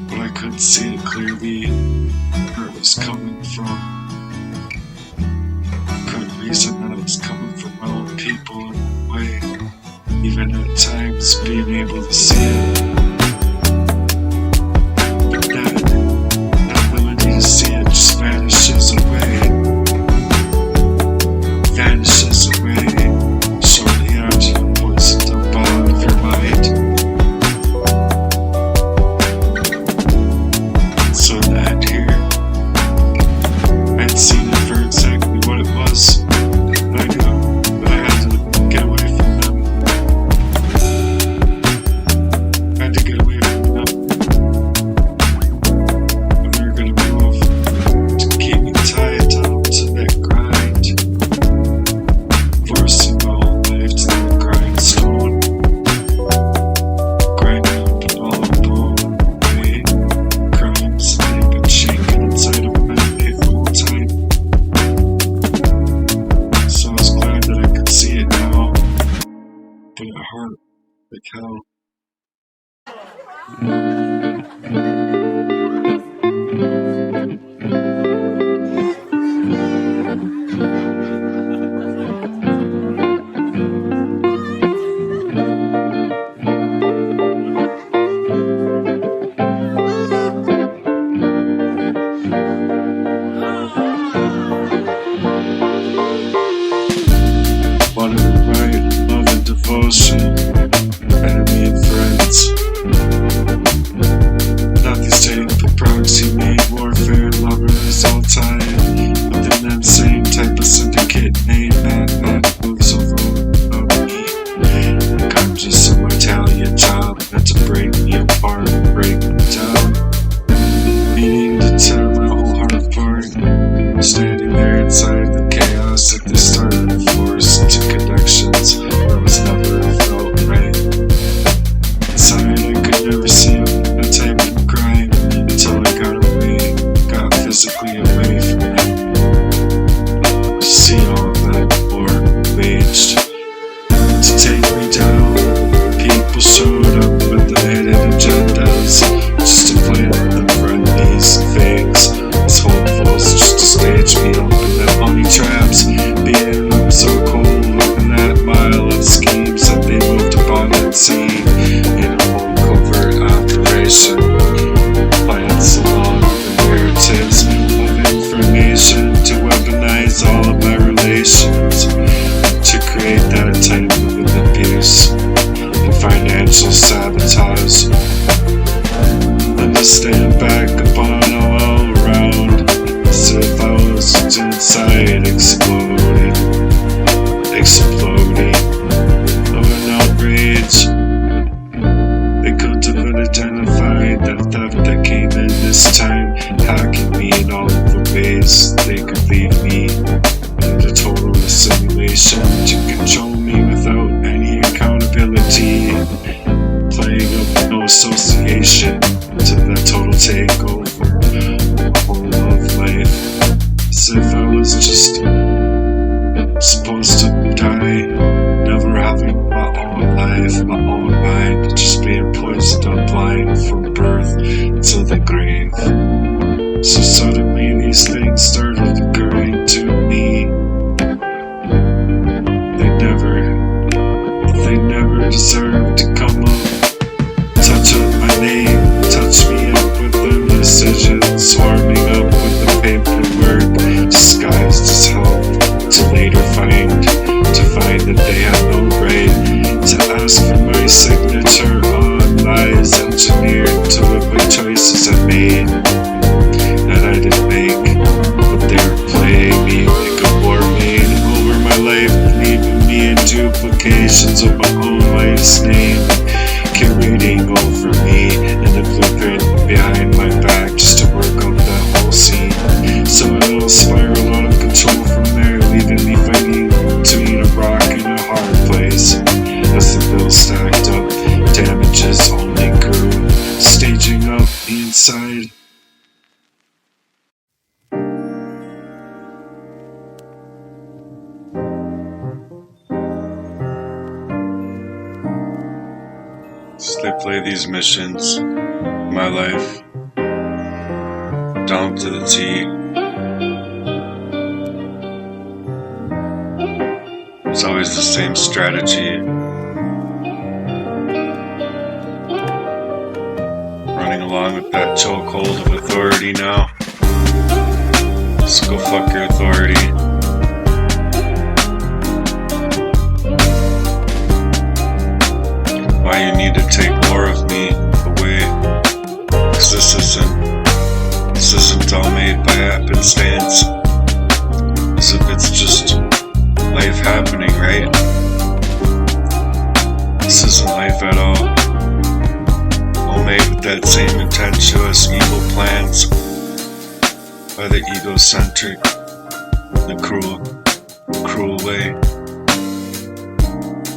but I couldn't see it clearly where it was coming from. Couldn't reason that it was coming from my own people in a way, even at times being able to see it. But that ability to see it just vanishes away. Vanishes away shortly after you poisoned the bottom of your mind. So that here, I'd seen it for exactly what it was. I knew that I had to get away from them. I had to get away from them. And they were gonna move to keep me tied down to that grind, forcing my whole life to that grindstone, grinding up and all of the way crimes they've been shaking inside of my life the whole time. So I was glad that I could see it now, but it hurt like hell. Wanted to write love and devotion, enemy and friends. Not these type of proxy made warfare lovers all time. Within them same type of syndicate name that moves over me. Conscious of my Italian job, meant to break me apart, break me down. Meaning to tear my whole heart apart. Standing there inside the chaos like they started forced to connections where it was never felt right. Inside I could never see that type of crime until I got physically away from them. See all that war waged to take me down. People showed up with their hidden agendas just to plant the friendlies and fakes. These hopefuls just to stage me up in their honey traps. Being up so cold, looking at mile of schemes that they moved upon that scene in a whole covert operation. Plans along the narratives of information to weaponize all of my relations, to create that type of an abuse and financial sabotage. Then to stand back upon all around, as if I was inside exploding of an outrage. They could have identified that theft that came in this time, hacking me in all of the ways they could leave me in a total simulation to control me without any accountability, playing up no association to that total takeover whole of life, as if I was just supposed to die, never having my own life, my own mind, just being poisoned up blind from birth to the grave. So suddenly these things started occurring to me. They never deserved to come up, touch up my name, touch me up with the decisions, swarming up with the paperwork, disguised as help, to later find that they had no right to ask for my signature on lies engineered to live with choices I made that I didn't make, but they were playing me like a war made over my life, leaving me in duplications of my own life's name, curating over me and the blueprint behind my back just to work up that whole scene. So it all spiraled out of control from there, leaving me fighting between a rock and a hard place. As the bills stacked up, damages only grew, staging up the inside. So they play these missions in my life down to the T. It's always the same strategy. along with that chokehold of authority now. So go fuck your authority. Why you need to take more of me away? 'Cause this isn't all made by happenstance. As if it's just life happening, right? This isn't life at all. All made with that same intentionless evil plans by the egocentric, the cruel way.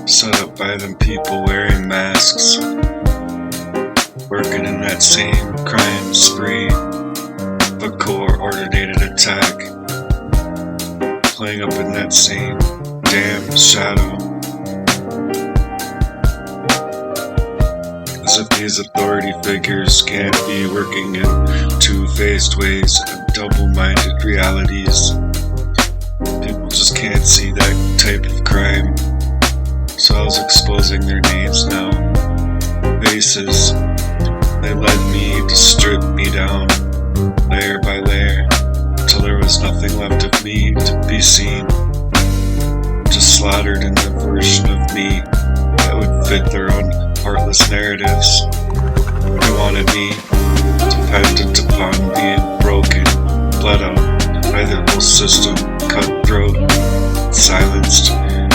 Set up by them people wearing masks, working in that same crime spree, the coordinated attack, playing up in that same damn shadow. As if these authority figures can't be working in two-faced ways and double-minded realities. People just can't see that type of crime. So I was exposing their names now, faces. They led me to strip me down, layer by layer, till there was nothing left of me to be seen. Just slaughtered in the version of me that would fit their own heartless narratives. They wanted me dependent upon being broken, bled out by their whole system, cutthroat, silenced,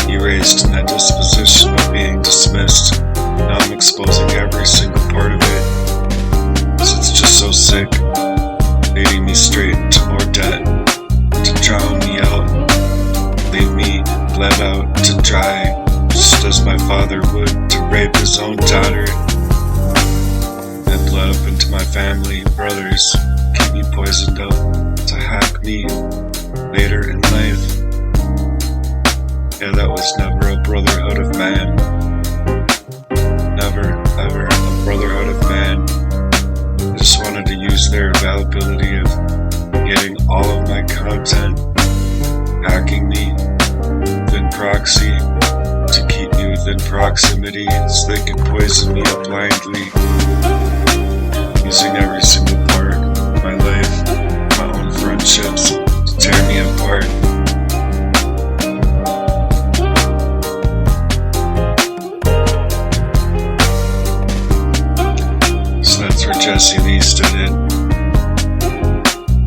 erased in that disposition of being dismissed. Now I'm exposing every single part of it, 'cause it's just so sick, leading me straight into more debt, to drown me out, leave me bled out to dry, just as my father would to rape his own daughter, and bled up into my family, brothers, keep me poisoned up, to hack me later in life. Yeah, that was never a brotherhood of man. Never, ever a brotherhood of man. I just wanted to use their availability of getting all of my content, hacking me within proxy, to keep me within proximity so they can poison me up blindly, using every single part of my life, my own friendships, to tear me apart. Jesse Lee stood in,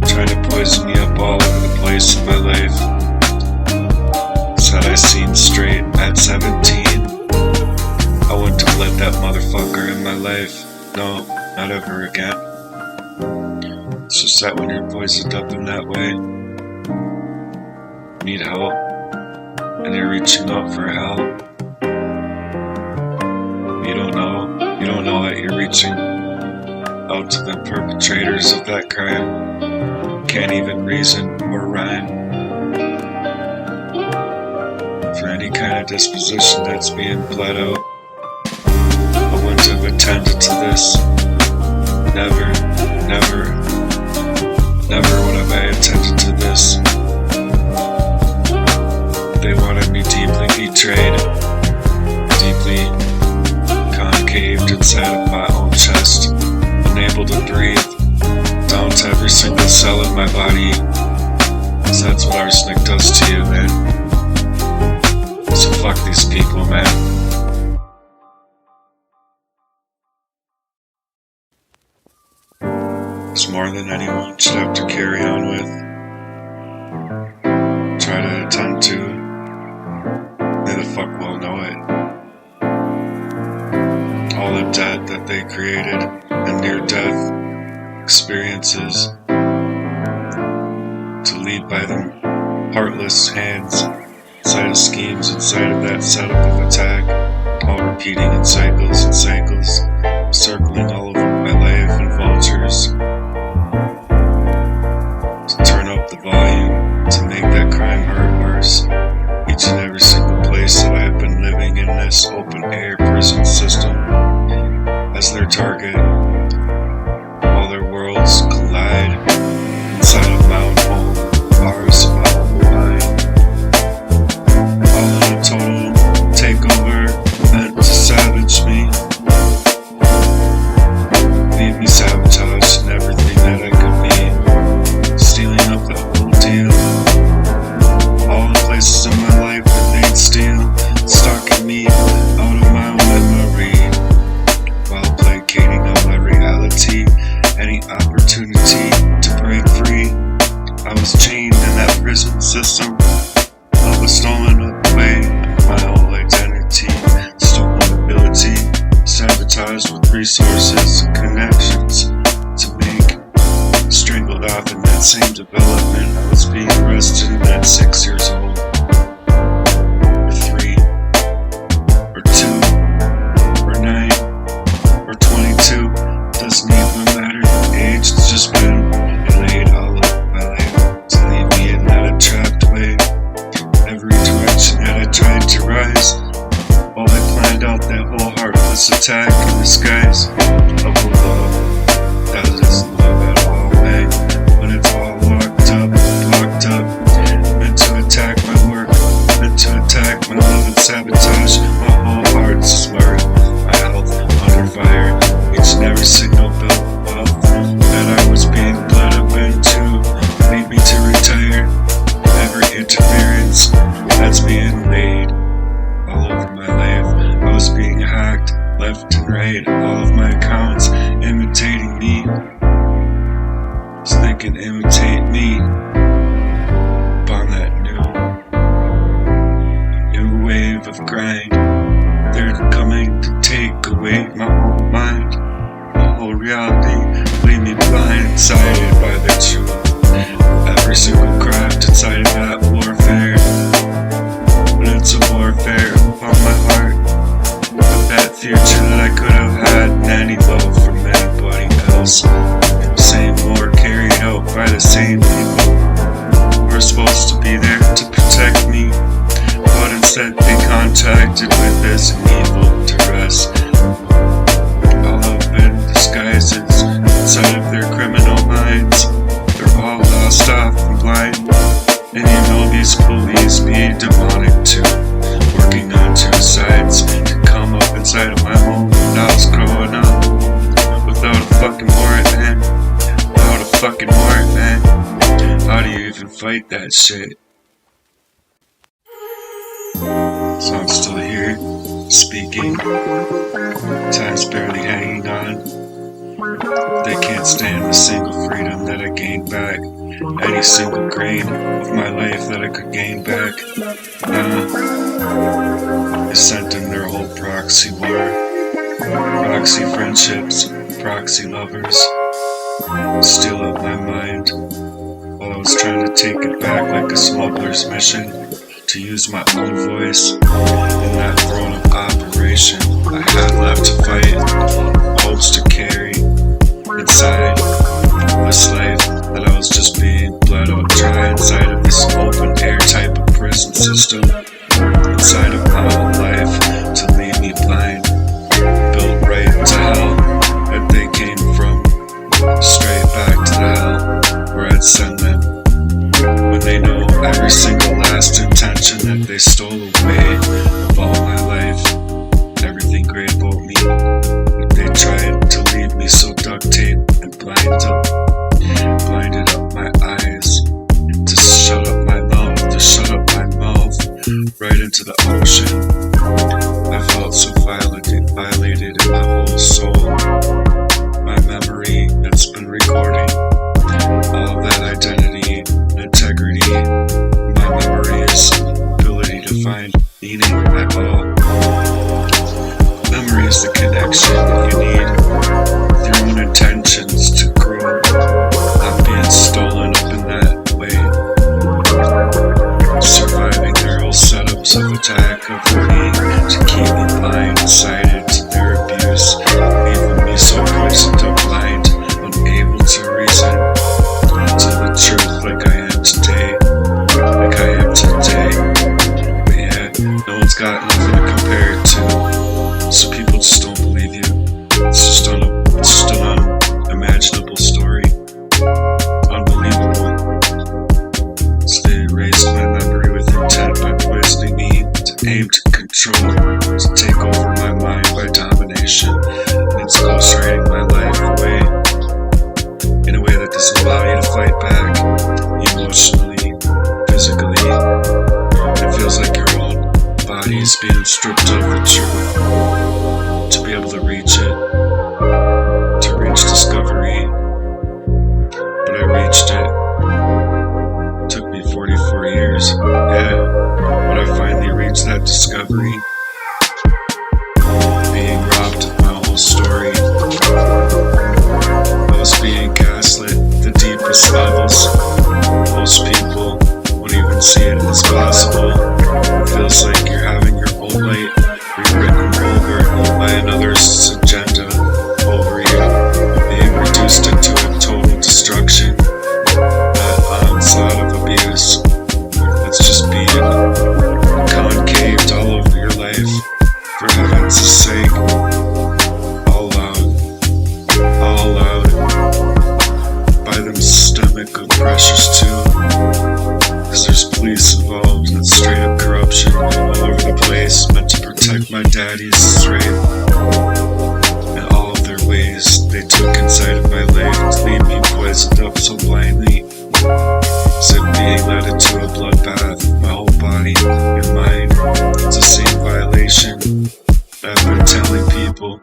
trying to poison me up all over the place in my life. Said I seen straight at 17. I wouldn't have let that motherfucker in my life. No, not ever again. It's just that when you're poisoned up in that way, you need help, and you're reaching out for help. You don't know that you're reaching out to the perpetrators of that crime. Can't even reason or rhyme for any kind of disposition that's being bled out. I wouldn't have attended to this. Never would have I attended to this. They wanted me deeply betrayed, deeply concaved inside of my own chest, unable to breathe, down to every single cell in my body. So that's what arsenic does to you, man. So fuck these people, man. It's more than anyone should have to carry on with, try to attend to. They the fuck will know it. All the debt that they created and near-death experiences to lead by them heartless hands inside of schemes, inside of that setup of attack, all repeating in cycles and cycles, circling all over my life and vultures, to turn up the volume, to make that crime hurt worse. Each and every single place that I've been living in this open-air prison system as their target, all their worlds collide inside of my own home, ours, my own mind. All in a total takeover meant to savage me, leave me savage. resources, connections to make. Strangled off in that same development. I was being arrested at 6 years old, or 3, or 2, or 9, or 22. Doesn't even matter the age, it's just been laid all up my life to leave me in that trapped way. Every direction that I tried to rise, while I planned out that whole heartless attack in disguise of a love that isn't love at all, man. When it's all locked up, blocked up, meant to attack my work, meant to attack my love and sabotage my whole heart's smart, my health under fire. Each and every signal built wealth that I was being bled up into, lead me to retire. Every interference that's being made all over my life. I was being hacked left and right, all of my accounts imitating me, so they can imitate me upon that new wave of grind. They're coming to take away my whole mind, my whole reality, leave me blindsided by their truth. Every single craft inside of that warfare, but it's a warfare upon my heart. With that future that I could have had in any love from anybody else. Same war carried out by the same people who were supposed to be there to protect me, but instead they contacted with this evil duress. All up in disguises inside of their criminal minds. They're all lost off and blind. And you know these police be demonic too, working on two sides to come up inside of my home when I was growing up. Without a fucking warrant, man. Without a fucking warrant, man. How do you even fight that shit? So I'm still here, speaking. Time's barely hanging on. They can't stand the single freedom that I gained back. Any single grain of my life that I could gain back. They sent in their whole proxy war. Proxy friendships, proxy lovers. Steal up my mind while I was trying to take it back like a smuggler's mission. To use my own voice in that throne of operation I had left to fight, hopes to carry inside this life that I was just being bled out dry inside of this open air type of prison system, inside of my whole life to leave me blind, built right into hell that they came from, straight back to the hell where I'd send them. When they know every single last intention that they stole away of all my life, everything great about me, they tried to leave me so duct taped and blinded up my eyes, to shut up my mouth, right into the ocean. I felt so violated in my whole soul. My memory that's been recording all of that identity and integrity, my memory's ability to find meaning at all. Memory is the connection that you need with your own intentions to grow, not being stolen up in that way. Surviving their whole setups of attack over me to keep me blindsided to their abuse, leaving me so poisoned up blind, unable to reason to the truth like I am today. But yeah, no one's got nothing to compare it to, so people just don't believe you. It's just an unimaginable story, unbelievable. So they erased my memory with intent by poisoning me, to aim to control, to take over my mind by domination, and it's ghostwriting my life away in a way that doesn't allow you to fight back emotionally, physically. It feels like your own body is being stripped of the truth to be able to reach it, to reach discovery. But I reached it. It took me 44 years, yeah, but I finally reached that discovery. Being robbed of my whole story. quit telling people.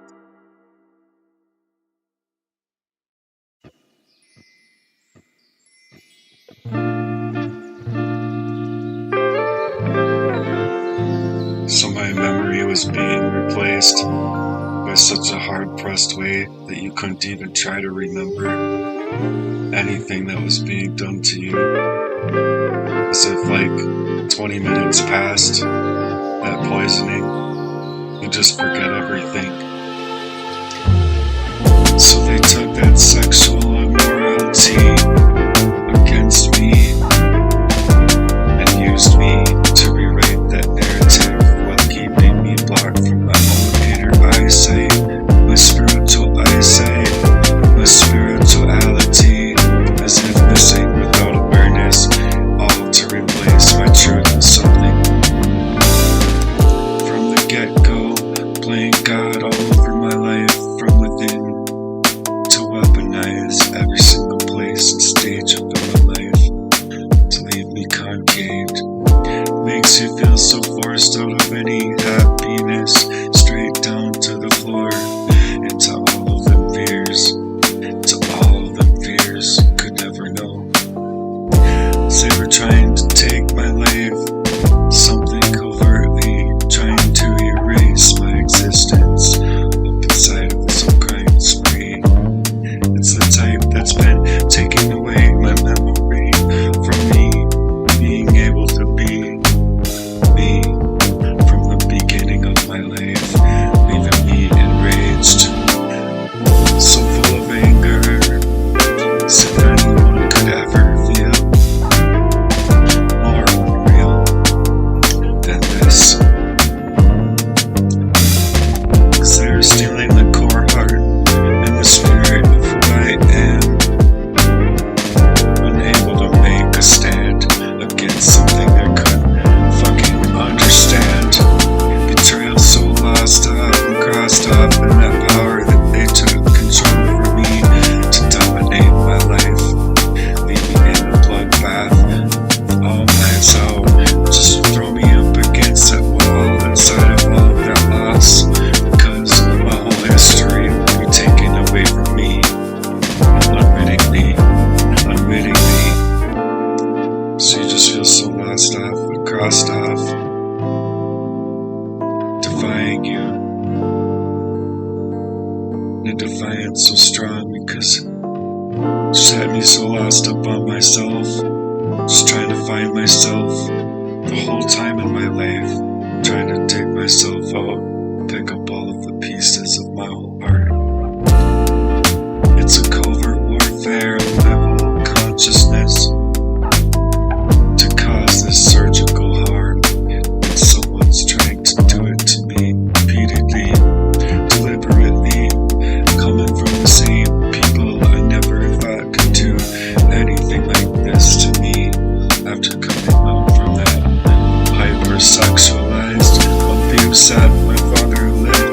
So my memory was being replaced by such a hard-pressed way that you couldn't even try to remember anything that was being done to you. As if like 20 minutes past that poisoning, you just forget everything. So they took that sexual immorality against me and used me to rewrite that narrative while keeping me blocked from my own inner eyesight, my spiritual eyesight, my spirituality, as if missing without awareness, all to replace my truth with something. From the get-go, playing God all over my life from within, to weaponize every single place and stage of my life, to leave me concaved. Makes you feel so forced out of any happiness, straight down to the floor, into all of them fears, to all of them fears you could never know. They were trying to take my life, something covertly, trying to erase my existence up inside of this whole crime spree. It's the type that's been taking away my memory from me being able to be me from the beginning of my life, leaving me enraged, so full of anger, as if anyone could ever feel more unreal than this. 'Cause they're stealing the core heart and the spirit of who I am, unable to make a stand against something they couldn't fucking understand. Betrayal so lost off and crossed off in that power that they took control over me to dominate my life, leave me in a bloodbath, all knives out, just throw me up against that wall inside of all of that loss, because my whole history will be taken away from me, unwittingly. So you just feel so lost off and crossed off, defying you. And a defiance so strong because it just had me so lost up on myself, just trying to find myself the whole time in my life, trying to dig myself out, pick up all of the pieces of my whole heart. It's a covert warfare of my whole consciousness to cause this surgical harm, and someone's trying to do it to me repeatedly, deliberately, coming from the same people I never thought could do anything like this to me after coming out from that hyper-sexualized abuse that my father led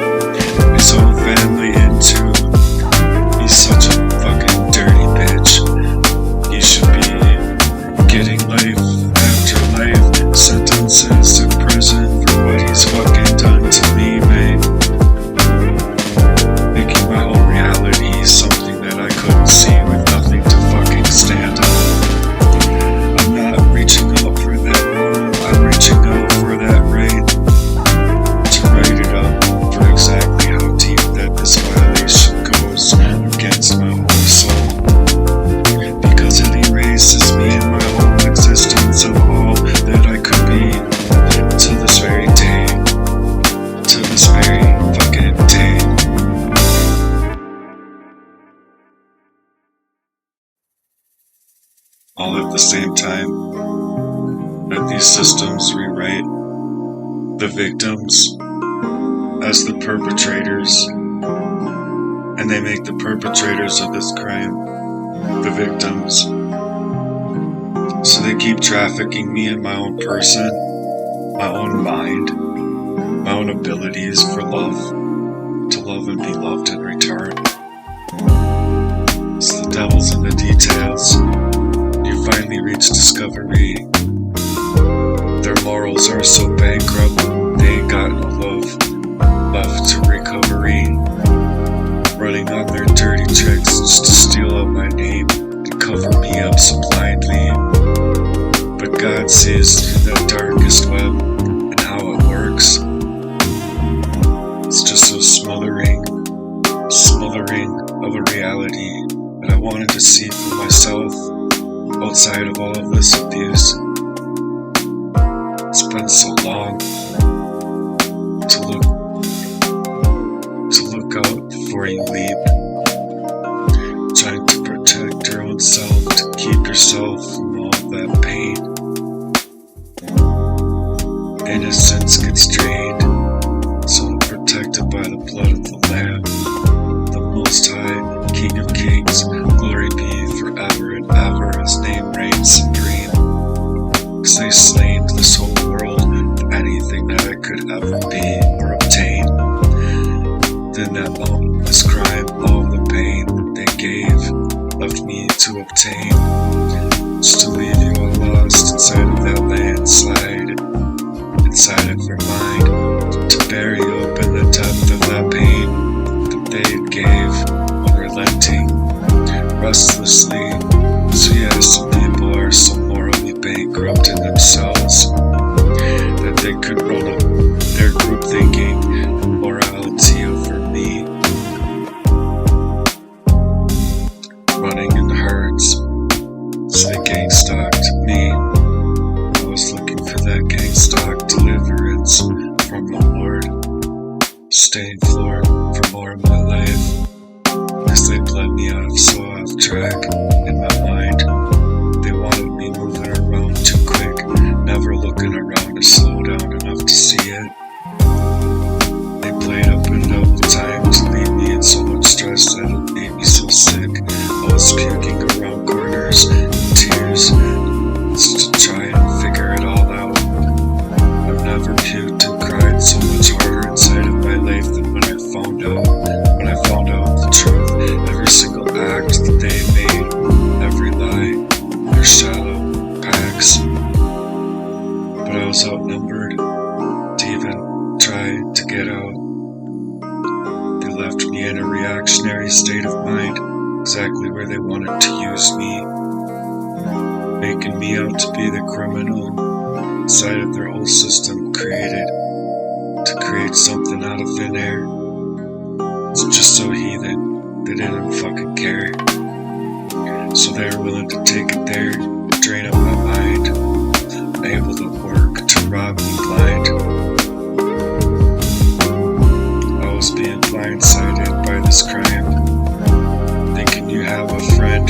his whole family into. He's such a fucking dirty bitch. He should be getting life after life sentences to prison for what he's fucking done to me, man. Making my whole reality something that I couldn't see with nothing to fucking stand on. I'm not reaching out for that wrong, I'm reaching out for that right, to write it up for exactly how deep that this violation goes against my whole soul, because it erases me and my whole existence of all that I could be, to this very day, to this very fucking day. All at the same time that these systems rewrite the victims as the perpetrators, and they make the perpetrators of this crime the victims. So they keep trafficking me in my own person, my own mind, my own abilities for love, to love and be loved in return. So the devil's in the details. You finally reach discovery. Their morals are so bankrupt, they ain't got no love left to recovery, running on their dirty tricks just to steal out my name and cover me up so blindly. But God sees through that darkest web and how it works. It's just so smothering of a reality that I wanted to see for myself outside of all of this abuse. It's been so long to look out before you leap, trying to protect your own self, to keep yourself from all of that pain. Innocence gets drained, so protected by the blood of the Lamb, the Most High, King of Kings. Glory be forever and ever. His name reigns supreme. 'Cause they slain this whole world for anything that I could ever be or obtain. Then that mountainous crime, all the pain that they gave, left me to obtain. Just to leave you all lost inside of that landslide, inside of your mind, to bury you up in the depth of that pain that they gave, unrelenting, restlessly. So yeah, some people are so morally bankrupt in themselves that they could roll up their group thinking morality over me, running in herds. So they gang stalked me. I was looking for that gang stalk deliverance from the Lord, staying floored for more of my life, 'cause they bled me off so off track in my mind. They wanted me moving around too quick, never looking around to slow down enough to see it. They played up and up the time to leave me in so much stress that it made me so sick. I was puking around corners in tears just to try and figure it all out. I've never puked and cried so much harder inside of my life than when I found out the truth. Every single act that they made, every lie, their shadow packs. But I was outnumbered to even try to get out. They left me in a reactionary state of mind, exactly where they wanted to use me, making me out to be the criminal inside of their whole system created to create something out of thin air. It's just so heathen, they didn't fucking care. So they were willing to take it there, drain up my mind, able to work to rob me blind. I was being blindsided by this crime, thinking you have a friend,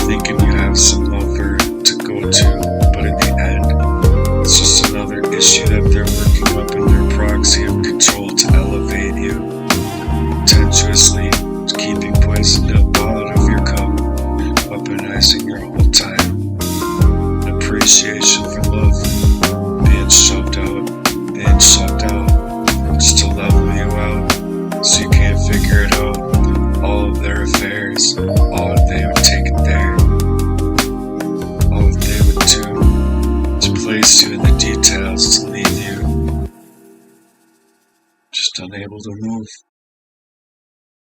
thinking you have some lover to go to, but in the end, it's just another issue that they're working up in their proxy of control to elevate you, contemptuously